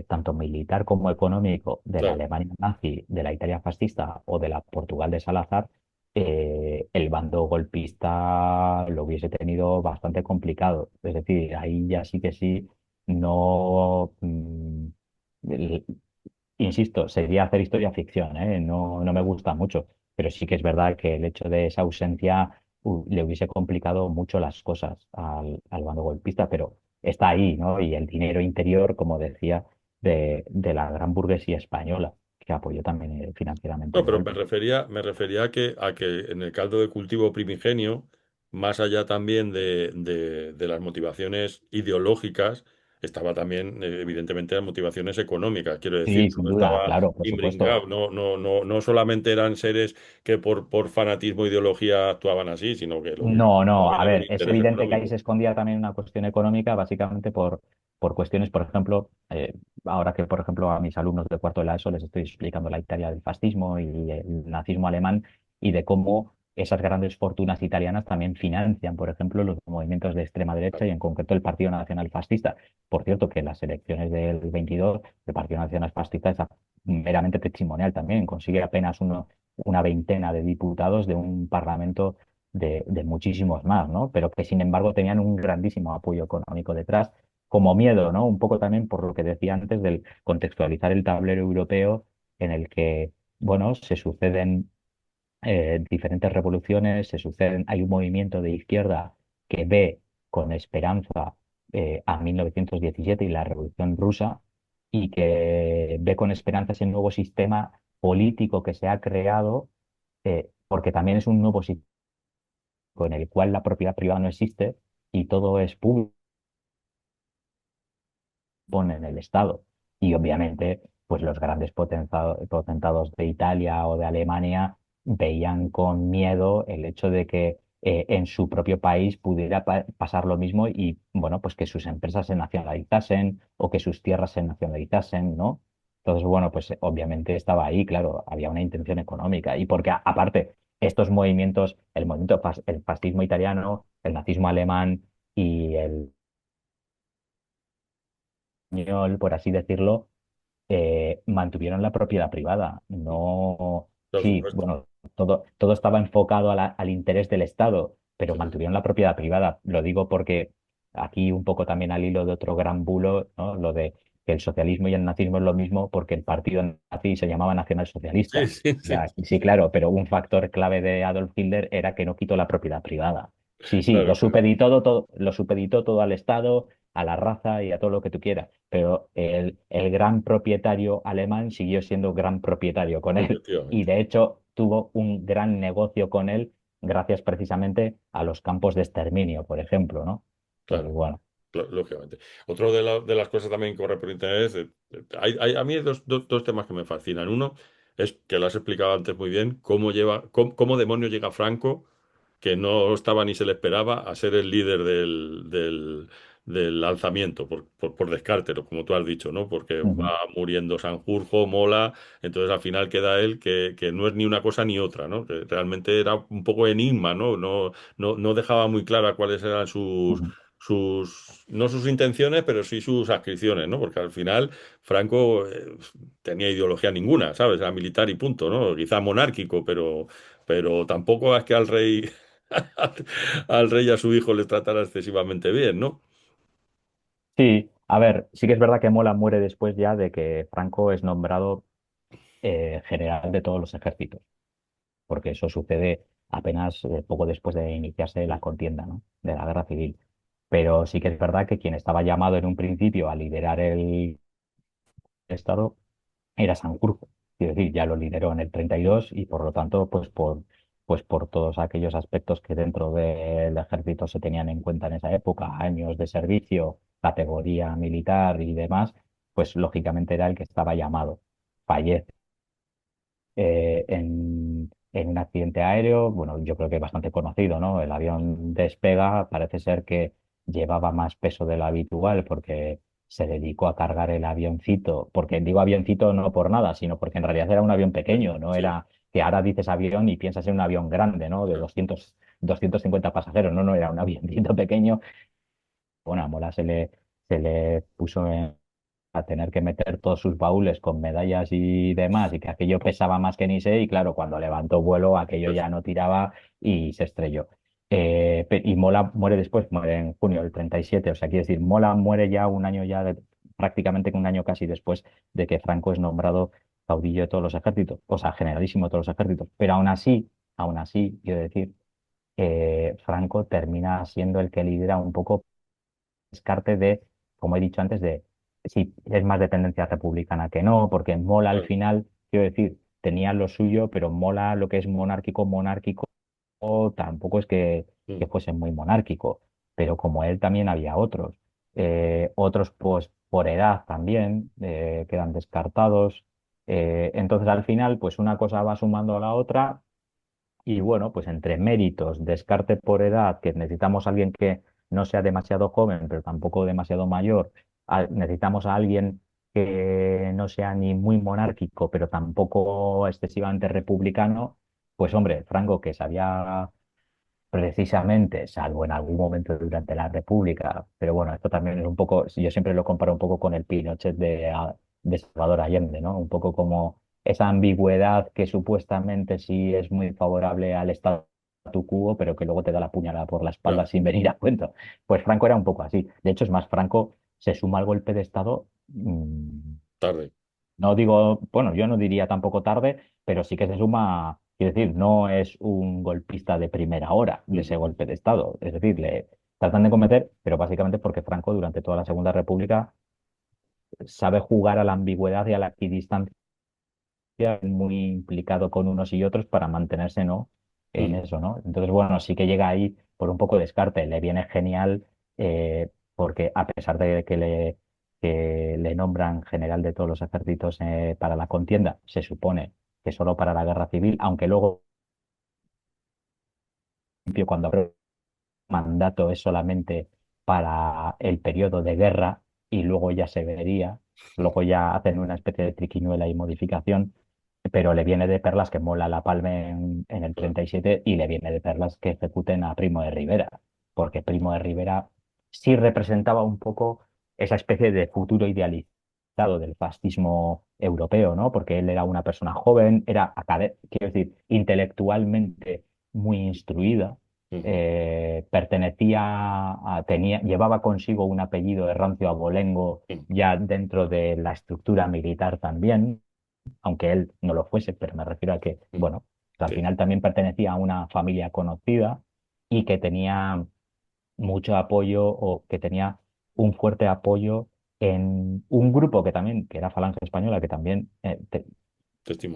tanto militar como económico de la Claro, Alemania nazi, de la Italia fascista o de la Portugal de Salazar, el bando golpista lo hubiese tenido bastante complicado. Es decir, ahí ya sí que sí, no. El- Insisto, sería hacer historia ficción, ¿eh? No me gusta mucho. pero sí que es verdad que el hecho de esa ausencia le hubiese complicado mucho las cosas al bando golpista, pero está ahí, ¿no? Y el dinero interior, como decía, de la gran burguesía española, que apoyó también financieramente No, el pero golpe. me refería a que en el caldo de cultivo primigenio, más allá también de las motivaciones ideológicas, estaba también, evidentemente, las motivaciones económicas. Quiero decir, Sí, sin no duda, estaba claro, por supuesto. imbringado, no solamente eran seres que por fanatismo e ideología actuaban así, sino que lo que No, no, también a había un ver, es interés evidente que ahí se económico. escondía también una cuestión económica, básicamente por cuestiones, por ejemplo, ahora que, por ejemplo, a mis alumnos de cuarto de la ESO les estoy explicando la historia del fascismo y el nazismo alemán y de cómo esas grandes fortunas italianas también financian, por ejemplo, los movimientos de extrema derecha y en concreto el Partido Nacional Fascista. Por cierto, que en las elecciones del 22, el Partido Nacional Fascista es meramente testimonial también, consigue apenas una veintena de diputados de un parlamento de muchísimos más, ¿no? Pero que sin embargo tenían un grandísimo apoyo económico detrás, como miedo, ¿no? Un poco también por lo que decía antes del contextualizar el tablero europeo en el que, bueno, se suceden diferentes revoluciones, hay un movimiento de izquierda que ve con esperanza a 1917 y la Revolución Rusa y que ve con esperanza ese nuevo sistema político que se ha creado, porque también es un nuevo sistema en el cual la propiedad privada no existe y todo es público en el Estado. Y obviamente, pues los grandes potentados de Italia o de Alemania veían con miedo el hecho de que en su propio país pudiera pasar lo mismo y, bueno, pues que sus empresas se nacionalizasen o que sus tierras se nacionalizasen, ¿no? Entonces, bueno, pues obviamente estaba ahí, claro, había una intención económica. Y porque aparte, estos movimientos, el fascismo italiano, el nazismo alemán y el español, por así decirlo, mantuvieron la propiedad privada. No, Por sí, supuesto. bueno, todo estaba enfocado al interés del Estado, pero Sí, sí, mantuvieron la propiedad privada. Lo digo porque aquí un poco también al hilo de otro gran bulo, ¿no? Lo de que el socialismo y el nazismo es lo mismo porque el partido nazi se llamaba sí, nacionalsocialista. sí, sí, Ya, sí, claro, pero un factor clave de Adolf Hitler era que no quitó la propiedad privada. Sí, sí, claro, lo claro. supeditó lo supeditó todo al Estado, a la raza y a todo lo que tú quieras, pero el gran propietario alemán siguió siendo gran propietario con él y Efectivamente. de hecho tuvo un gran negocio con él gracias precisamente a los campos de exterminio, por ejemplo, ¿no? Entonces, Claro. bueno. Lógicamente. Otro de las cosas también que corre por internet es, a mí hay dos temas que me fascinan. Uno es que lo has explicado antes muy bien, cómo demonios llega Franco, que no estaba ni se le esperaba, a ser el líder del alzamiento, por descarte, como tú has dicho, ¿no? Porque Ujú, va muriendo Sanjurjo, Mola, entonces al final queda él que no es ni una cosa ni otra, ¿no? Que realmente era un poco enigma, ¿no? No dejaba muy clara cuáles eran ujú. no sus intenciones, pero sí sus adscripciones, ¿no? Porque al final Franco tenía ideología ninguna, ¿sabes? Era militar y punto, ¿no? Quizá monárquico, pero tampoco es que al rey, al rey y a su hijo les tratara excesivamente bien, ¿no? Sí, a ver, sí que es verdad que Mola muere después ya de que Franco es nombrado general de todos los ejércitos, porque eso sucede apenas poco después de iniciarse la contienda, ¿no? De la guerra civil. Pero sí que es verdad que quien estaba llamado en un principio a liderar el Estado era Sanjurjo. Es decir, ya lo lideró en el 32 y por lo tanto, pues por todos aquellos aspectos que dentro del ejército se tenían en cuenta en esa época, años de servicio, categoría militar y demás, pues lógicamente era el que estaba llamado. Fallece en un accidente aéreo, bueno, yo creo que es bastante conocido, ¿no? El avión despega, parece ser que llevaba más peso de lo habitual porque se dedicó a cargar el avioncito, porque digo avioncito no por nada, sino porque en realidad era un avión pequeño, no Sí, era que ahora dices avión y piensas en un avión grande, ¿no? De claro. 250 pasajeros, no, no, era un avioncito pequeño. Bueno, a Mola se le puso a tener que meter todos sus baúles con medallas y demás, y que aquello pesaba más que ni sé, y claro, cuando levantó vuelo, aquello Pues, ya no tiraba y se estrelló. Y Mola muere después, muere en junio del 37, o sea, quiere decir, Mola muere ya un año ya, prácticamente un año casi después de que Franco es nombrado caudillo de todos los ejércitos, o sea, generalísimo de todos los ejércitos. Pero aún así, quiero decir, Franco termina siendo el que lidera un poco descarte de, como he dicho antes, de si es más de tendencia republicana que no, porque Mola al claro. final, quiero decir, tenía lo suyo, pero Mola lo que es monárquico, monárquico, tampoco es que Mm, fuese muy monárquico, pero como él también había otros. Otros pues por edad también quedan descartados. Entonces al final pues una cosa va sumando a la otra y bueno, pues entre méritos, descarte por edad, que necesitamos a alguien que no sea demasiado joven, pero tampoco demasiado mayor, necesitamos a alguien que no sea ni muy monárquico, pero tampoco excesivamente republicano, pues hombre, Franco, que sabía precisamente, salvo en algún momento durante la República, pero bueno, esto también es un poco, yo siempre lo comparo un poco con el Pinochet de Salvador Allende, ¿no? Un poco como esa ambigüedad que supuestamente sí es muy favorable al statu quo, pero que luego te da la puñalada por la espalda ya, sin venir a cuento. Pues Franco era un poco así. De hecho, es más, Franco se suma al golpe de Estado. tarde. No digo, bueno, yo no diría tampoco tarde, pero sí que se suma, quiero decir, no es un golpista de primera hora de ese Ujú, golpe de Estado. Es decir, le tratan de cometer, pero básicamente porque Franco durante toda la Segunda República sabe jugar a la ambigüedad y a la equidistancia, muy implicado con unos y otros para mantenerse, ¿no? En mm, eso, ¿no? Entonces, bueno, sí que llega ahí por un poco de descarte. Le viene genial porque a pesar de que le nombran general de todos los ejércitos para la contienda, se supone que solo para la guerra civil, aunque luego, cuando abre mandato es solamente para el periodo de guerra y luego ya se vería, mm, luego ya hacen una especie de triquiñuela y modificación, pero le viene de perlas que Mola la palme en el claro, 37 y le viene de perlas que ejecuten a Primo de Rivera, porque Primo de Rivera sí representaba un poco esa especie de futuro idealizado del fascismo europeo, ¿no? Porque él era una persona joven, era, quiero decir, intelectualmente muy instruida, ujú, llevaba consigo un apellido de rancio abolengo mm, ya dentro de la estructura militar también, aunque él no lo fuese, pero me refiero a que, mm, bueno, al sí, final también pertenecía a una familia conocida y que tenía mucho apoyo o que tenía un fuerte apoyo en un grupo que también, que era Falange Española, que también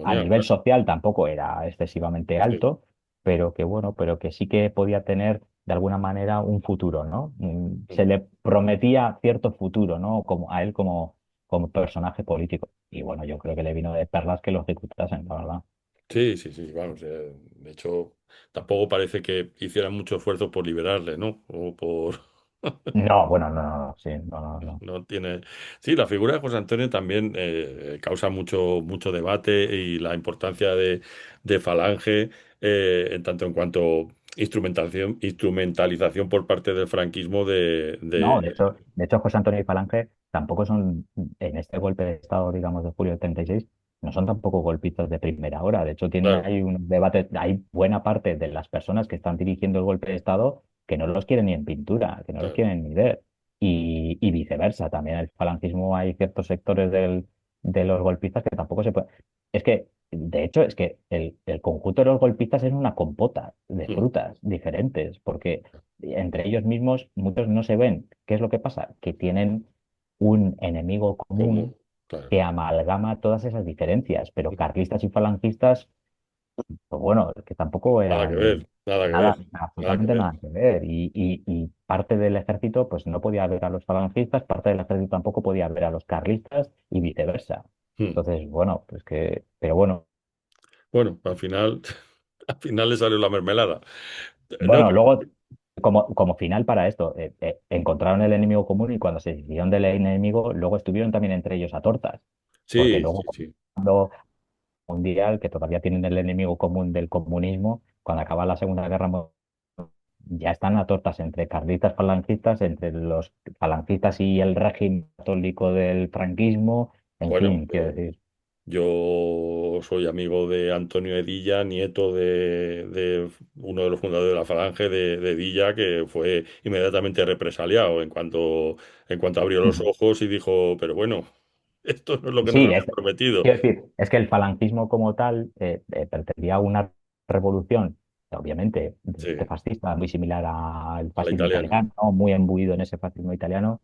a testimonial, nivel claro. social tampoco era excesivamente Sí, alto, pero que bueno, pero que sí que podía tener de alguna manera un futuro, ¿no? Se mm, le prometía cierto futuro, ¿no? Como a él como personaje político. Y bueno, yo creo que le vino de perlas que lo ejecutasen, la verdad. sí, sí, sí, vamos, de hecho, tampoco parece que hicieran mucho esfuerzo por liberarle, ¿no? O por... No, bueno, no, no, no, sí, no, no, no. No tiene. Sí, la figura de José Antonio también causa mucho debate y la importancia de Falange, en tanto en cuanto instrumentalización por parte del franquismo No, de hecho, José Antonio y Falange tampoco son, en este golpe de Estado, digamos, de julio del 36, no son tampoco golpistas de primera hora. De hecho, tienen claro, ahí un debate, hay buena parte de las personas que están dirigiendo el golpe de Estado que no los quieren ni en pintura, que no los claro. quieren ni ver. Y viceversa, también el falangismo hay ciertos sectores de los golpistas que tampoco se puede. Es que, de hecho, es que el conjunto de los golpistas es una compota de Mm, frutas diferentes, porque entre ellos mismos muchos no se ven. ¿Qué es lo que pasa? Que tienen un enemigo común, común claro. que amalgama todas esas diferencias, pero Mm, carlistas y falangistas, pues bueno, que tampoco nada que eran ver, nada que nada, ver, nada que absolutamente ver. nada que ver. Y parte del ejército, pues no podía ver a los falangistas, parte del ejército tampoco podía ver a los carlistas y viceversa. Mm. Entonces, bueno, pues que, pero bueno. Bueno, al final, al final le salió la mermelada. No, Bueno, luego, como final para esto, encontraron el enemigo común y cuando se decidieron del enemigo, luego estuvieron también entre ellos a tortas, porque sí, luego sí, sí. cuando mundial, que todavía tienen el enemigo común del comunismo, cuando acaba la Segunda Guerra Mundial, ya están a tortas entre carlistas falangistas, entre los falangistas y el régimen católico del franquismo, en Bueno, fin, quiero decir. yo soy amigo de Antonio Edilla, nieto de uno de los fundadores de la Falange de Edilla, que fue inmediatamente represaliado en cuanto abrió los ojos y dijo, pero bueno. Esto no es lo que nos Sí, habían prometido. quiero decir, es que el falangismo como tal pertenecía a una revolución, obviamente, Sí, de fascista, muy similar al a la fascismo italiana. italiano, ¿no? Muy embuido en ese fascismo italiano,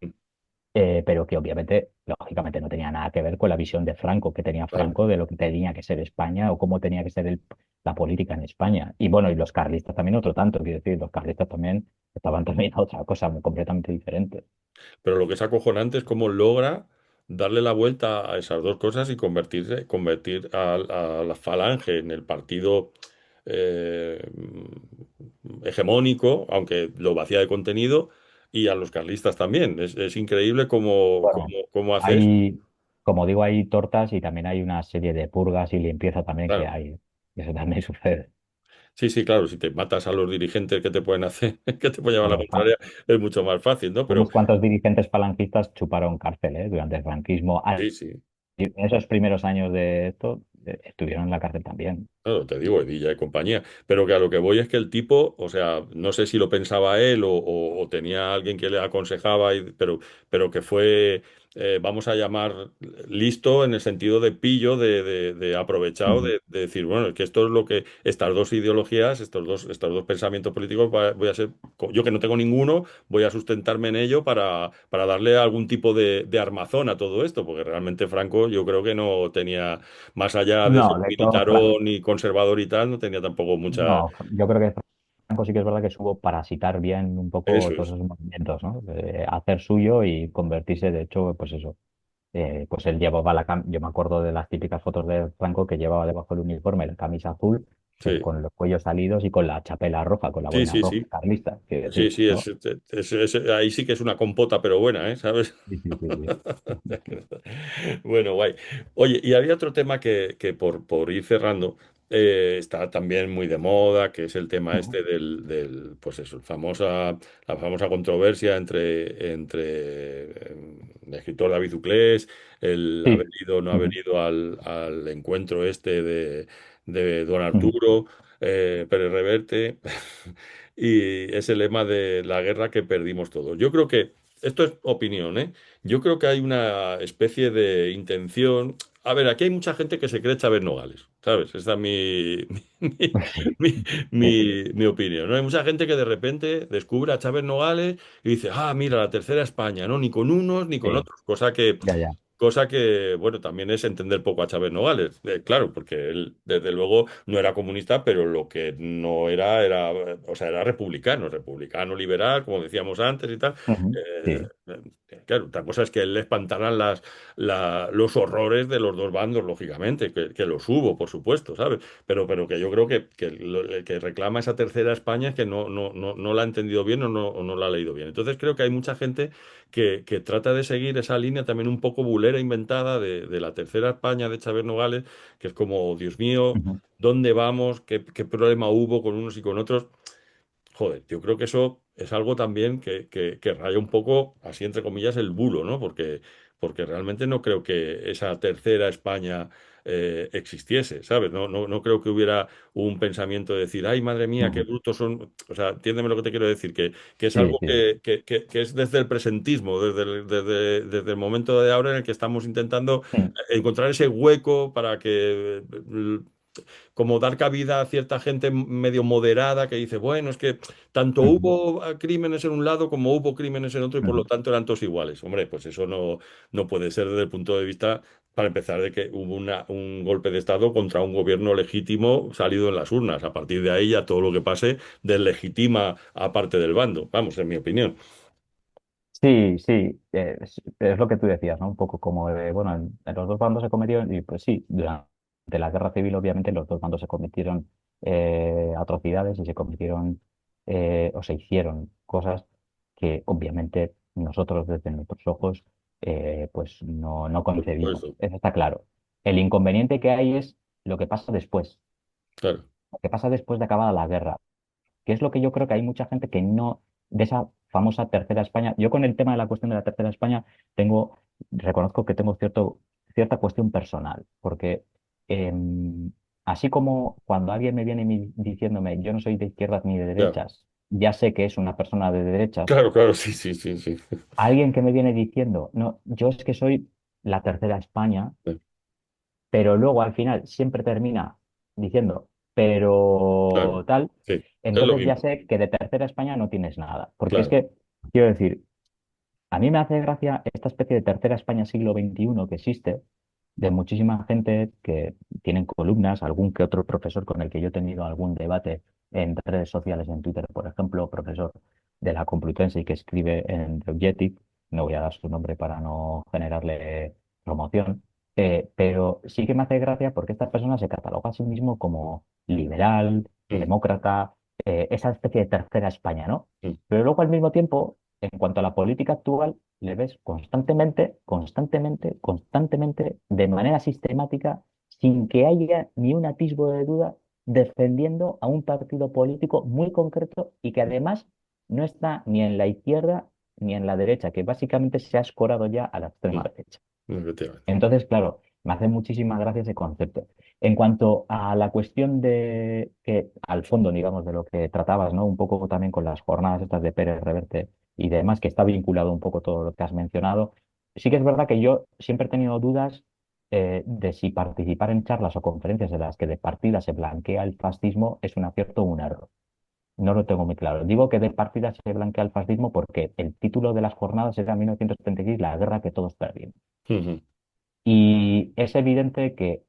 pero que obviamente, lógicamente, no tenía nada que ver con la visión de Franco, que tenía Claro. Franco de lo que tenía que ser España o cómo tenía que ser la política en España. Y bueno, y los carlistas también otro tanto, quiero decir, los carlistas también estaban también a otra cosa muy completamente diferente. Pero lo que es acojonante es cómo logra darle la vuelta a esas dos cosas y convertir a la Falange en el partido eh, hegemónico, aunque lo vacía de contenido, y a los carlistas también. Es increíble Bueno, cómo hace eso. hay, como digo, hay tortas y también hay una serie de purgas y limpieza también que Claro. hay. Y eso también sucede. Sí, sí, claro, si te matas a los dirigentes que te pueden hacer, que te pueden llevar la Bueno, contraria, es mucho más fácil, ¿no? Pero unos cuantos dirigentes falangistas chuparon cárcel, durante el franquismo. sí, sí. En esos primeros años de esto, estuvieron en la cárcel también. Claro, te digo, Edilla y compañía. Pero que a lo que voy es que el tipo, o sea, no sé si lo pensaba él o tenía alguien que le aconsejaba, pero que fue, vamos a llamar, listo en el sentido de pillo, de aprovechado, Ujú. de decir, bueno, es que esto es lo que, estas dos ideologías, estos dos pensamientos políticos, voy a ser, yo que no tengo ninguno, voy a sustentarme en ello para darle algún tipo de armazón a todo esto, porque realmente Franco yo creo que no tenía más allá de ser No, de hecho, militarón y conservador y tal, no tenía tampoco mucha... no, yo creo que Franco sí que es verdad que supo parasitar bien un poco Eso todos es. esos movimientos, ¿no? Hacer suyo y convertirse, de hecho, pues eso. Pues él llevaba yo me acuerdo de las típicas fotos de Franco que llevaba debajo del uniforme la camisa azul, Sí, con los cuellos salidos y con la chapela roja, con la sí, boina sí, roja sí. carlista, quiero Sí, decir, sí, ¿no? ahí sí que es una compota, pero buena, ¿eh? ¿Sabes? Sí, sí, sí, Bueno, guay. Oye, y había otro tema que por ir cerrando, está también muy de moda, que es el tema sí. este pues eso, la famosa controversia entre el escritor David Uclés, el haber Sí. ido o no haber Ujú, ido al encuentro este de Don ujú, Arturo, Pérez Reverte, y ese lema de la guerra que perdimos todos. Yo creo que, esto es opinión, ¿eh? Yo creo que hay una especie de intención. A ver, aquí hay mucha gente que se cree Chávez Nogales, ¿sabes? Esa es mi, sí, sí. mi opinión, ¿no? Hay mucha gente que de repente descubre a Chávez Nogales y dice, ah, mira, la tercera España, ¿no? Ni con unos ni con Sí, otros, ya. cosa que, bueno, también es entender poco a Chávez Nogales. Claro, porque él, desde luego, no era comunista, pero lo que no era, o sea, era republicano, republicano liberal, como decíamos antes y tal. Ujú, Eh, sí. claro, otra cosa es que él le espantaran los horrores de los dos bandos, lógicamente, que los hubo, por supuesto, ¿sabes? Pero que yo creo el que reclama esa tercera España es que no la ha entendido bien o no la ha leído bien. Entonces creo que hay mucha gente que trata de seguir esa línea también un poco bulera inventada de la tercera España de Chávez Nogales, que es como, Dios mío, Ujú, ¿dónde vamos? ¿Qué problema hubo con unos y con otros? Joder, yo creo que eso es algo también que raya un poco, así entre comillas, el bulo, ¿no? Porque realmente no creo que esa tercera España existiese, ¿sabes? No creo que hubiera un pensamiento de decir, ay, madre mía, qué ujú. brutos son. O sea, entiéndeme lo que te quiero decir, que es Sí, algo sí. que es desde el presentismo, desde el momento de ahora en el que estamos intentando Mm, encontrar ese hueco para que como dar cabida a cierta gente medio moderada que dice, bueno, es que tanto ujú, hubo crímenes en un lado como hubo crímenes en otro y por lo ujú. tanto eran todos iguales. Hombre, pues eso no puede ser desde el punto de vista, para empezar, de que hubo un golpe de Estado contra un gobierno legítimo salido en las urnas. A partir de ahí ya todo lo que pase deslegitima a parte del bando. Vamos, en mi opinión. Sí, sí, es lo que tú decías, ¿no? Un poco como, bueno, en los dos bandos se cometieron, y pues sí, durante la guerra civil obviamente los dos bandos se cometieron atrocidades y se cometieron o se hicieron cosas que obviamente nosotros desde nuestros ojos pues no Por concebimos, supuesto. eso está claro. El inconveniente que hay es lo que pasa después, Claro. lo que pasa después de acabada la guerra, que es lo que yo creo que hay mucha gente que no, de esa famosa tercera España, yo con el tema de la cuestión de la tercera España reconozco que tengo cierta cuestión personal, porque em, así como cuando alguien me viene diciéndome yo no soy de izquierdas ni de Ya. derechas, ya sé que es una persona de derechas, Claro, claro, sí, sí, sí, sí. alguien que me viene diciendo, no, yo es que soy la tercera España, Sí, pero luego al final siempre termina diciendo, claro, pero tal, sí, es lo entonces ya mismo, sé que de tercera España no tienes nada. Porque es claro. que, quiero decir, a mí me hace gracia esta especie de tercera España siglo XXI que existe, de muchísima gente que tienen columnas, algún que otro profesor con el que yo he tenido algún debate en redes sociales, en Twitter, por ejemplo, profesor de la Complutense y que escribe en Reugetic, no voy a dar su nombre para no generarle promoción, pero sí que me hace gracia porque esta persona se cataloga a sí mismo como liberal, Mm, demócrata, esa especie de tercera España, ¿no? mm, Pero luego al mismo tiempo, en cuanto a la política actual, le ves constantemente, constantemente, constantemente, de manera sistemática, sin que haya ni un atisbo de duda, defendiendo a un partido político muy concreto y que además no está ni en la izquierda ni en la derecha, que básicamente se ha escorado ya a la extrema mm, derecha. efectivamente. Entonces, claro, me hace muchísima gracia ese concepto. En cuanto a la cuestión de que, al fondo, digamos, de lo que tratabas, ¿no? Un poco también con las jornadas estas de Pérez Reverte y demás, que está vinculado un poco todo lo que has mencionado. Sí que es verdad que yo siempre he tenido dudas de si participar en charlas o conferencias en las que de partida se blanquea el fascismo es un acierto o un error. No lo tengo muy claro. Digo que de partida se blanquea el fascismo porque el título de las jornadas era 1936, la guerra que todos perdimos. Ujú, Y es evidente que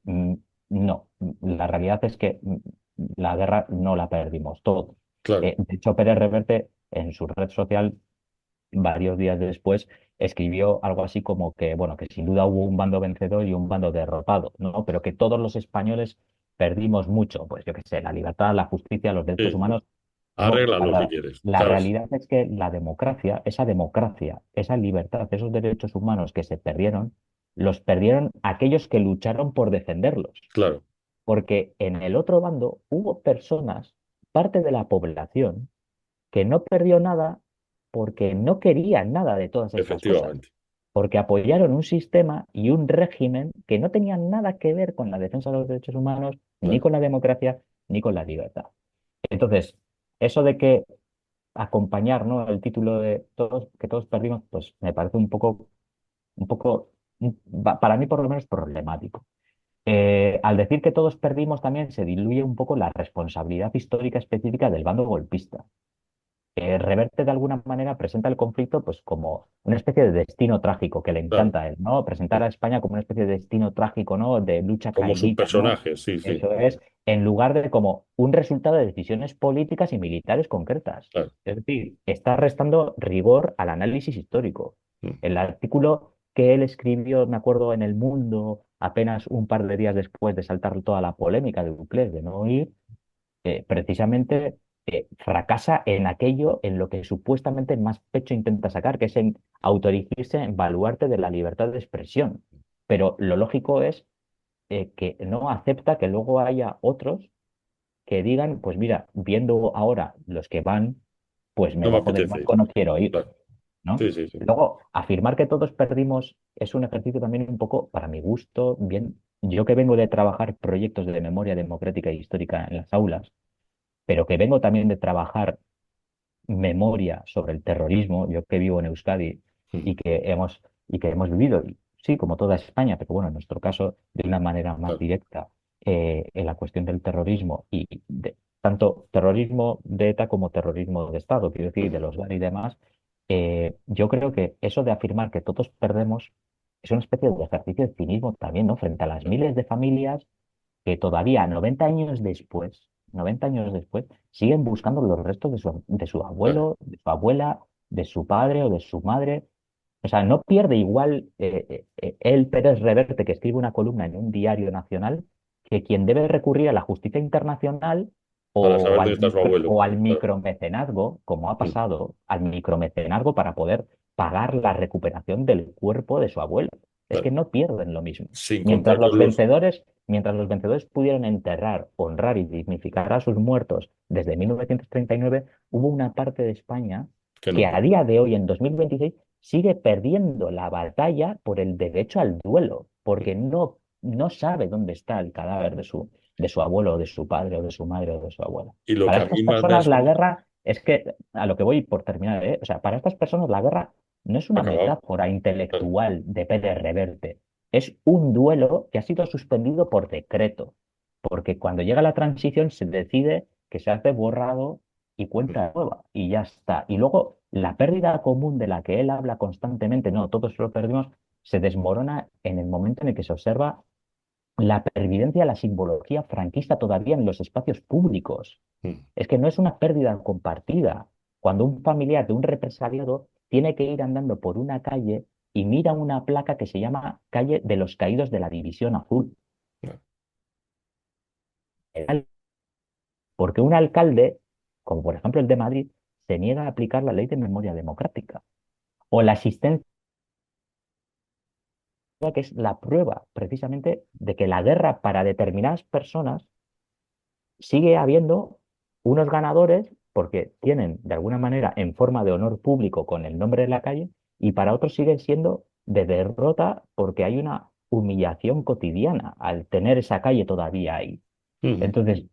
no, la realidad es que la guerra no la perdimos todos. claro, De hecho, Pérez Reverte en su red social, varios días después, escribió algo así como que, bueno, que sin duda hubo un bando vencedor y un bando derrotado, ¿no? Pero que todos los españoles perdimos mucho, pues yo qué sé, la libertad, la justicia, los derechos sí, sí. humanos. No, Arregla lo que quieres, la ¿sabes? realidad es que la democracia, esa libertad, esos derechos humanos que se perdieron, los perdieron aquellos que lucharon por defenderlos. Claro, Porque en el otro bando hubo personas, parte de la población, que no perdió nada porque no querían nada de todas estas cosas, efectivamente. porque apoyaron un sistema y un régimen que no tenían nada que ver con la defensa de los derechos humanos, ni Claro. con la democracia, ni con la libertad. Entonces, eso de que acompañar, ¿no? El título de todos, que todos perdimos, pues me parece un poco, para mí por lo menos problemático. Al decir que todos perdimos también se diluye un poco la responsabilidad histórica específica del bando golpista. Reverte de alguna manera presenta el conflicto pues como una especie de destino trágico que le Claro, encanta a él, ¿no? Presentar sí. a España como una especie de destino trágico, ¿no? De lucha Como caídita, ¿no? subpersonajes, sí, sí, Eso es, en lugar de como un resultado de decisiones políticas y militares concretas. claro. Es decir, está restando rigor al análisis histórico. Mm, El artículo que él escribió, me acuerdo, en El Mundo, apenas un par de días después de saltar toda la polémica de Duclés de no ir, precisamente fracasa en aquello en lo que supuestamente más pecho intenta sacar, que es en autoerigirse en baluarte de la libertad de expresión. Pero lo lógico es que no acepta que luego haya otros que digan, pues mira, viendo ahora los que van, pues me no me bajo del apetece ir. barco, no quiero ir, Claro, ¿no? sí, sí, sí. Luego, afirmar que todos perdimos es un ejercicio también un poco, para mi gusto, bien. Yo que vengo de trabajar proyectos de memoria democrática e histórica en las aulas, pero que vengo también de trabajar memoria sobre el terrorismo, yo que vivo en Euskadi Mm, y que hemos vivido, sí, como toda España, pero bueno, en nuestro caso, de una manera más claro, directa, en la cuestión del terrorismo y tanto terrorismo de ETA como terrorismo de Estado, quiero decir, de mm, los GAR y demás, yo creo que eso de afirmar que todos perdemos es una especie de ejercicio de cinismo también, ¿no? Frente a las claro, miles de familias que todavía 90 años después, siguen buscando los restos de su claro, abuelo, de su abuela, de su padre o de su madre. O sea, no pierde igual el Pérez Reverte, que escribe una columna en un diario nacional, que quien debe recurrir a la justicia internacional para o saber dónde al, está su micro- abuelo. o al Claro, micromecenazgo, como ha mm, pasado, al micromecenazgo para poder pagar la recuperación del cuerpo de su abuelo. Es que claro. no pierden lo mismo. Sin Mientras contar los con los... vencedores, mientras los vencedores pudieron enterrar, honrar y dignificar a sus muertos desde 1939, hubo una parte de España Que que no. a día de hoy, en 2026, sigue perdiendo la batalla por el derecho al duelo, porque no sabe dónde está el cadáver de su abuelo, o de su padre, o de su madre, o de su abuela. Y lo Para que a estas mí más me personas la asombra... guerra, es que, a lo que voy por terminar, o sea, para estas personas la guerra no es una Acabado. metáfora Claro. intelectual de Pérez Reverte, es un duelo que ha sido suspendido por decreto, porque cuando llega la transición se decide que se hace borrado y cuenta nueva, y ya está. Y luego la pérdida común de la que él habla constantemente, no, todos lo perdimos, se desmorona en el momento en el que se observa la pervivencia de la simbología franquista todavía en los espacios públicos. Mm. Es que no es una pérdida compartida. Cuando un familiar de un represaliado tiene que ir andando por una calle y mira una placa que se llama Calle de los Caídos de la División Azul. No, Porque un alcalde, como por ejemplo el de Madrid, se niega a aplicar la ley de memoria democrática. O la existencia, que es la prueba precisamente de que la guerra para determinadas personas sigue habiendo unos ganadores porque tienen de alguna manera en forma de honor público con el nombre de la calle y para otros siguen siendo de derrota porque hay una humillación cotidiana al tener esa calle todavía ahí. ujú. Entonces,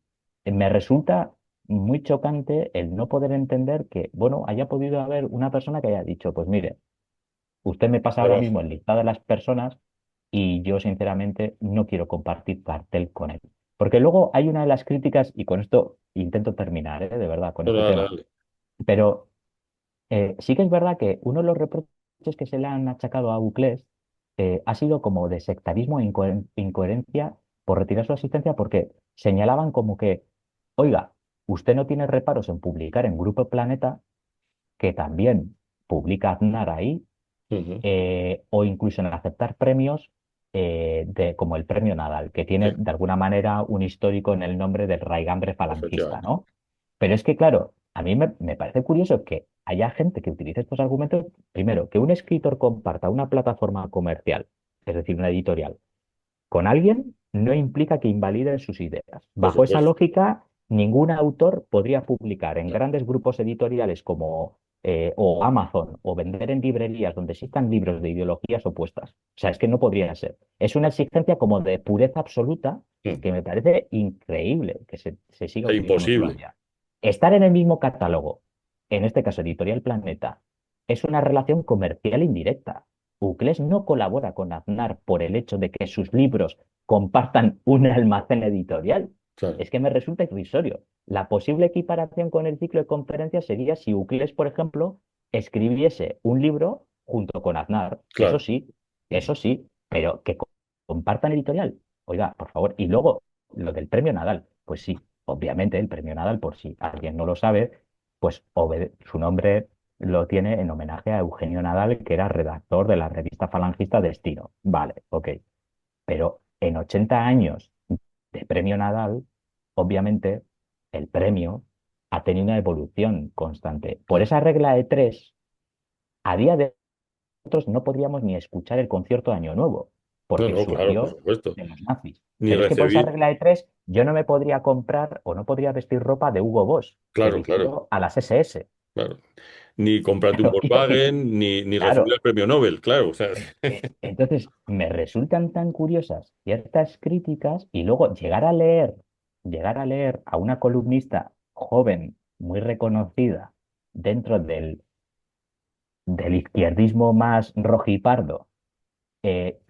me resulta muy chocante el no poder entender que, bueno, haya podido haber una persona que haya dicho, pues mire, usted me pasa ahora Ahora, mismo el listado de las personas y yo sinceramente no quiero compartir cartel con él. Porque luego hay una de las críticas, y con esto intento terminar, de verdad, con este dale, tema, dale. pero sí que es verdad que uno de los reproches que se le han achacado a Buclés ha sido como de sectarismo e incoherencia por retirar su asistencia porque señalaban como que, oiga, usted no tiene reparos en publicar en Grupo Planeta, que también publica Aznar ahí, Ujú. o incluso en aceptar premios como el premio Nadal, que Sí, tiene de alguna manera un histórico en el nombre del raigambre falangista, efectivamente. ¿no? Pero es que, claro, a mí me parece curioso que haya gente que utilice estos argumentos. Primero, que un escritor comparta una plataforma comercial, es decir, una editorial, con alguien no implica que invalide sus ideas. Por Bajo esa supuesto. lógica, ningún autor podría publicar en Claro. grandes grupos editoriales como o Amazon o vender en librerías donde existan libros de ideologías opuestas. O sea, es que no podría ser. Es una exigencia como de pureza absoluta Mm. que me parece increíble que se siga Es utilizando imposible. todavía. Estar en el mismo catálogo, en este caso Editorial Planeta, es una relación comercial indirecta. Uclés no colabora con Aznar por el hecho de que sus libros compartan un almacén editorial. Claro, Es que me resulta irrisorio. La posible equiparación con el ciclo de conferencias sería si Uclés, por ejemplo, escribiese un libro junto con Aznar. claro. Mm. Eso sí, pero que compartan editorial. Oiga, por favor. Y luego, lo del premio Nadal. Pues sí, obviamente el premio Nadal, por si alguien no lo sabe, pues su nombre lo tiene en homenaje a Eugenio Nadal, que era redactor de la revista falangista Destino. Vale, ok. Pero en 80 años de premio Nadal, obviamente, el premio ha tenido una evolución constante. Por Claro. esa regla de tres, a día de hoy nosotros no podríamos ni escuchar el concierto de Año Nuevo, No, porque no, claro, por surgió supuesto. de los nazis. Ni Pero es que por esa recibir, regla de tres, yo no me podría comprar o no podría vestir ropa de Hugo Boss, claro, claro, dirigido a las SS. claro. Ni comprarte un Volkswagen, ni recibir Claro, el premio Nobel, claro. O sea, Entonces, me resultan tan curiosas ciertas críticas y luego llegar a leer a una columnista joven, muy reconocida dentro del izquierdismo más rojipardo,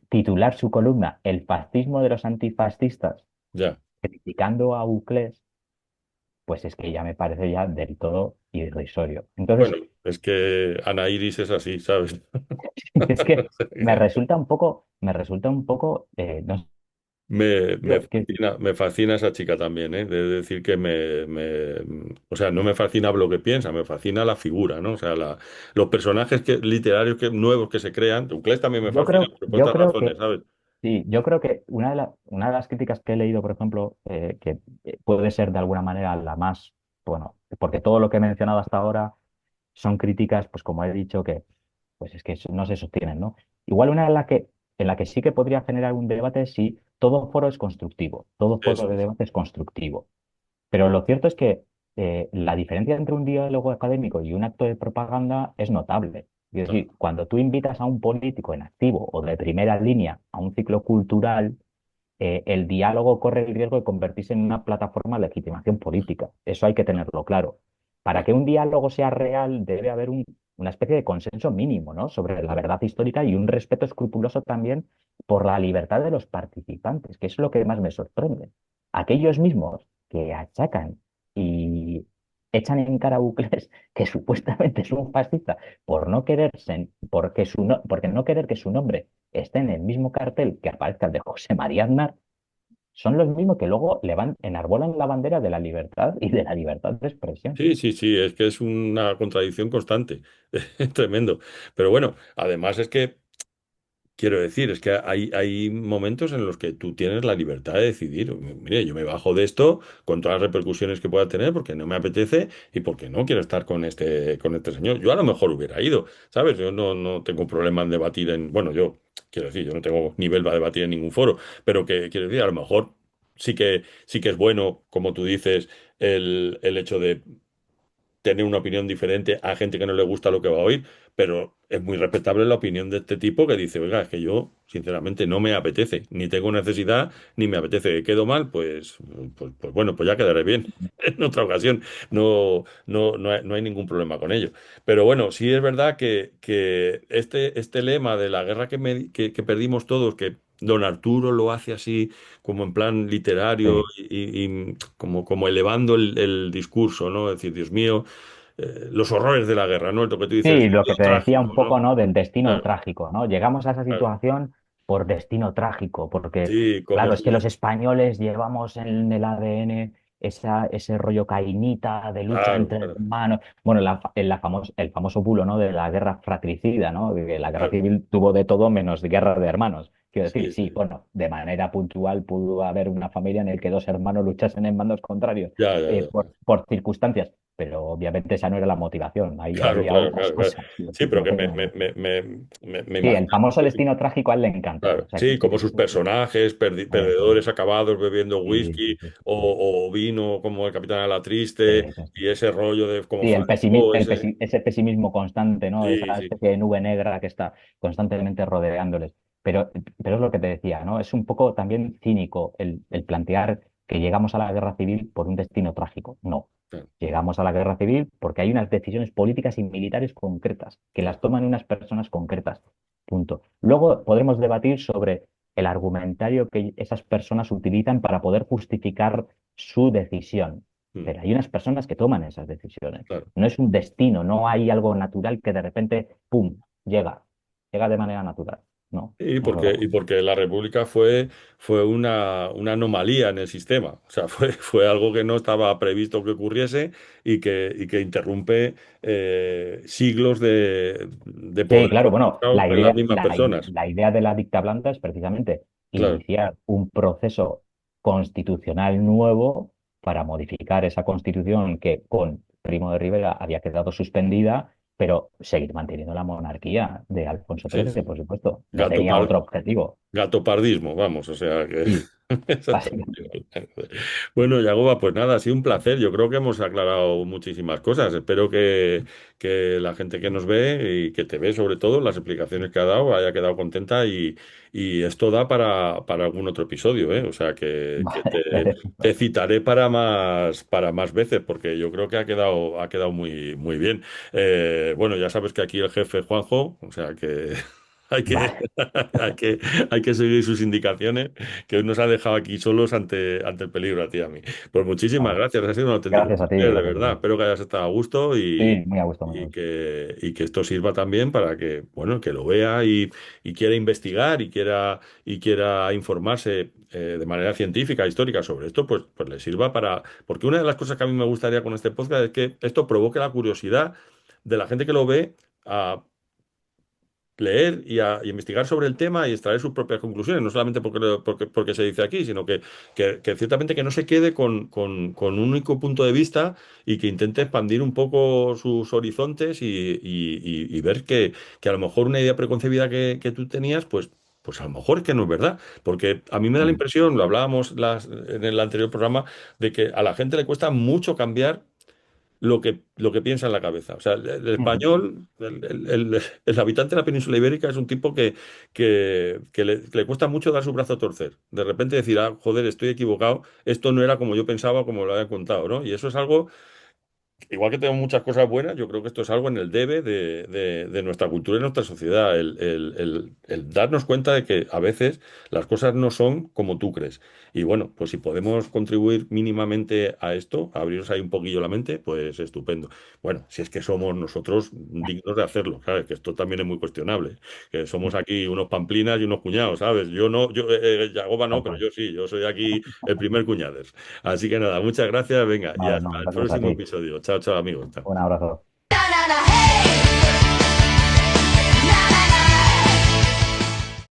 titular su columna El fascismo de los antifascistas, ya. criticando a Uclés, pues es que ya me parece ya del todo irrisorio. Bueno, Entonces, es que Ana Iris es así, ¿sabes? es que me resulta un poco, no sé, Me fascina esa chica también, ¿eh? De decir que o sea, no me fascina lo que piensa, me fascina la figura, ¿no? O sea, los personajes literarios nuevos que se crean. Uclés también me fascina, por yo otras creo razones, que ¿sabes? sí, yo creo que una de las críticas que he leído, por ejemplo, que puede ser de alguna manera la más, bueno, porque todo lo que he mencionado hasta ahora son críticas, pues como he dicho, que pues es que no se sostienen, ¿no? Igual una en la que sí que podría generar un debate es si todo foro es constructivo, todo foro Eso de es. debate es constructivo. Pero lo cierto es que la diferencia entre un diálogo académico y un acto de propaganda es notable. Es Claro, decir, cuando tú invitas a un político en activo o de primera línea a un ciclo cultural, el diálogo corre el riesgo de convertirse en una plataforma de legitimación política. Eso hay que tenerlo claro. Para claro. que un diálogo sea real, debe haber una especie de consenso mínimo, ¿no? Sobre la verdad histórica y un respeto escrupuloso también por la libertad de los participantes, que es lo que más me sorprende. Aquellos mismos que achacan y echan en cara a Bucles que supuestamente es un fascista por no querer, porque no querer que su nombre esté en el mismo cartel que aparezca el de José María Aznar, son los mismos que luego enarbolan la bandera de la libertad y de la libertad de expresión. Sí, sí, sí, es que es una contradicción constante. Es tremendo. Pero bueno, además es que quiero decir, es que hay momentos en los que tú tienes la libertad de decidir. Mire, yo me bajo de esto con todas las repercusiones que pueda tener porque no me apetece y porque no quiero estar con este señor. Yo a lo mejor hubiera ido, ¿sabes? Yo no tengo problema en debatir bueno, yo quiero decir, yo no tengo nivel para debatir en ningún foro, pero que quiero decir, a lo mejor sí que es bueno, como tú dices, el hecho de tener una opinión diferente a gente que no le gusta lo que va a oír, pero es muy respetable la opinión de este tipo que dice, oiga, es que yo, sinceramente, no me apetece, ni tengo necesidad, ni me apetece. Quedo mal, pues bueno, pues ya quedaré bien en otra ocasión. No hay ningún problema con ello. Pero bueno, sí es verdad que este lema de la guerra que perdimos todos, que don Arturo lo hace así como en plan literario Sí. y como elevando el discurso, ¿no? Es decir, Dios mío, los horrores de la guerra, ¿no? Lo que tú dices, Sí, lo que lo te decía un trágico, poco, ¿no? ¿no? Del destino Claro, trágico, ¿no? Llegamos a esa claro. situación por destino trágico, porque, Sí, como claro, es que si... los españoles llevamos en el ADN ese rollo cainita de lucha Claro, entre claro, hermanos. Bueno, el famoso bulo, ¿no? De la guerra fratricida, ¿no? De que la guerra claro. civil tuvo de todo menos guerra de hermanos. Quiero decir, Sí, sí, sí. bueno, de manera puntual pudo haber una familia en la que dos hermanos luchasen en bandos contrarios Ya, ya, ya. por circunstancias, pero obviamente esa no era la motivación, ahí Claro, había claro, otras claro, claro. cosas. Quiero Sí, decir, pero no que tenía nada. me Sí, el imagino. famoso destino trágico a él le encantó. O Claro, sea, sí, como sus personajes, eso es. perdedores acabados bebiendo Sí, sí, whisky sí, sí, o vino como el Capitán a la sí, Triste sí, sí. y ese rollo de como Sí, falso, ese... ese pesimismo constante, ¿no? Sí, Esa sí, especie de nube negra que está constantemente rodeándoles. Pero es lo que te decía, ¿no? Es un poco también cínico el plantear que llegamos a la guerra civil por un destino trágico. No. claro, Llegamos a la guerra civil porque hay unas decisiones políticas y militares concretas, que claro. las toman unas personas concretas. Punto. Luego podremos debatir sobre el argumentario que esas personas utilizan para poder justificar su decisión. Mm, Pero hay unas personas que toman esas decisiones. claro. No es un destino, no hay algo natural que de repente, ¡pum!, llega de manera natural. No, Y no porque, lo y porque la República fue una anomalía en el sistema. O sea, fue algo que no estaba previsto que ocurriese y que interrumpe siglos de Sí, poder claro, bueno, concentrado en las mismas personas. la idea de la dicta blanda es precisamente Claro. iniciar un proceso constitucional nuevo para modificar esa constitución que con Primo de Rivera había quedado suspendida, pero seguir manteniendo la monarquía de Alfonso Sí, XIII, sí. por supuesto. No Gato, tenía otro objetivo. gatopardismo, vamos, o sea que Sí, exactamente básicamente. igual. Bueno, Yagoba, pues nada, ha sido un placer. Yo creo que hemos aclarado muchísimas cosas. Espero que la gente que nos ve y que te ve, sobre todo, las explicaciones que ha dado, haya quedado contenta y esto da para algún otro episodio, ¿eh? O sea que Vale, te perfecto. citaré para más veces, porque yo creo que ha quedado muy, muy bien. Bueno, ya sabes que aquí el jefe es Juanjo, o sea que hay que, Vale, hay que, hay que seguir sus indicaciones, que hoy nos ha dejado aquí solos ante el peligro a ti y a mí. Pues muchísimas vale. gracias, ha sido un auténtico Gracias a ti, placer, de gracias a verdad. ti. Espero que hayas estado a gusto Sí, muy a gusto, muy a y gusto. que esto sirva también para que, bueno, que lo vea y quiera investigar y quiera informarse de manera científica, histórica sobre esto, pues le sirva porque una de las cosas que a mí me gustaría con este podcast es que esto provoque la curiosidad de la gente que lo ve leer y investigar sobre el tema y extraer sus propias conclusiones, no solamente porque se dice aquí, sino que ciertamente que no se quede con un único punto de vista y que intente expandir un poco sus horizontes y ver que a lo mejor una idea preconcebida que tú tenías, pues a lo mejor es que no es verdad, porque a mí me da la Mm, impresión, lo hablábamos en el anterior programa, de que a la gente le cuesta mucho cambiar lo que piensa en la cabeza. O sea, el mm. español, el habitante de la península ibérica es un tipo que le cuesta mucho dar su brazo a torcer. De repente decir, joder, estoy equivocado, esto no era como yo pensaba, como lo había contado, ¿no? Y eso es algo igual que tenemos muchas cosas buenas, yo creo que esto es algo en el debe de nuestra cultura y nuestra sociedad, el darnos cuenta de que a veces las cosas no son como tú crees. Y bueno, pues si podemos contribuir mínimamente a esto, a abriros ahí un poquillo la mente, pues estupendo. Bueno, si es que somos nosotros dignos de hacerlo, ¿sabes? Que esto también es muy cuestionable, que somos aquí unos pamplinas y unos cuñados, ¿sabes? Yo no, Yagoba no, Tal pero cual. yo sí, yo soy aquí el primer cuñades. Así que nada, muchas gracias, venga, y Nada, no, hasta el gracias a próximo ti. episodio. Chao, chao, amigos. Chao. Un abrazo. Na, na, na, hey!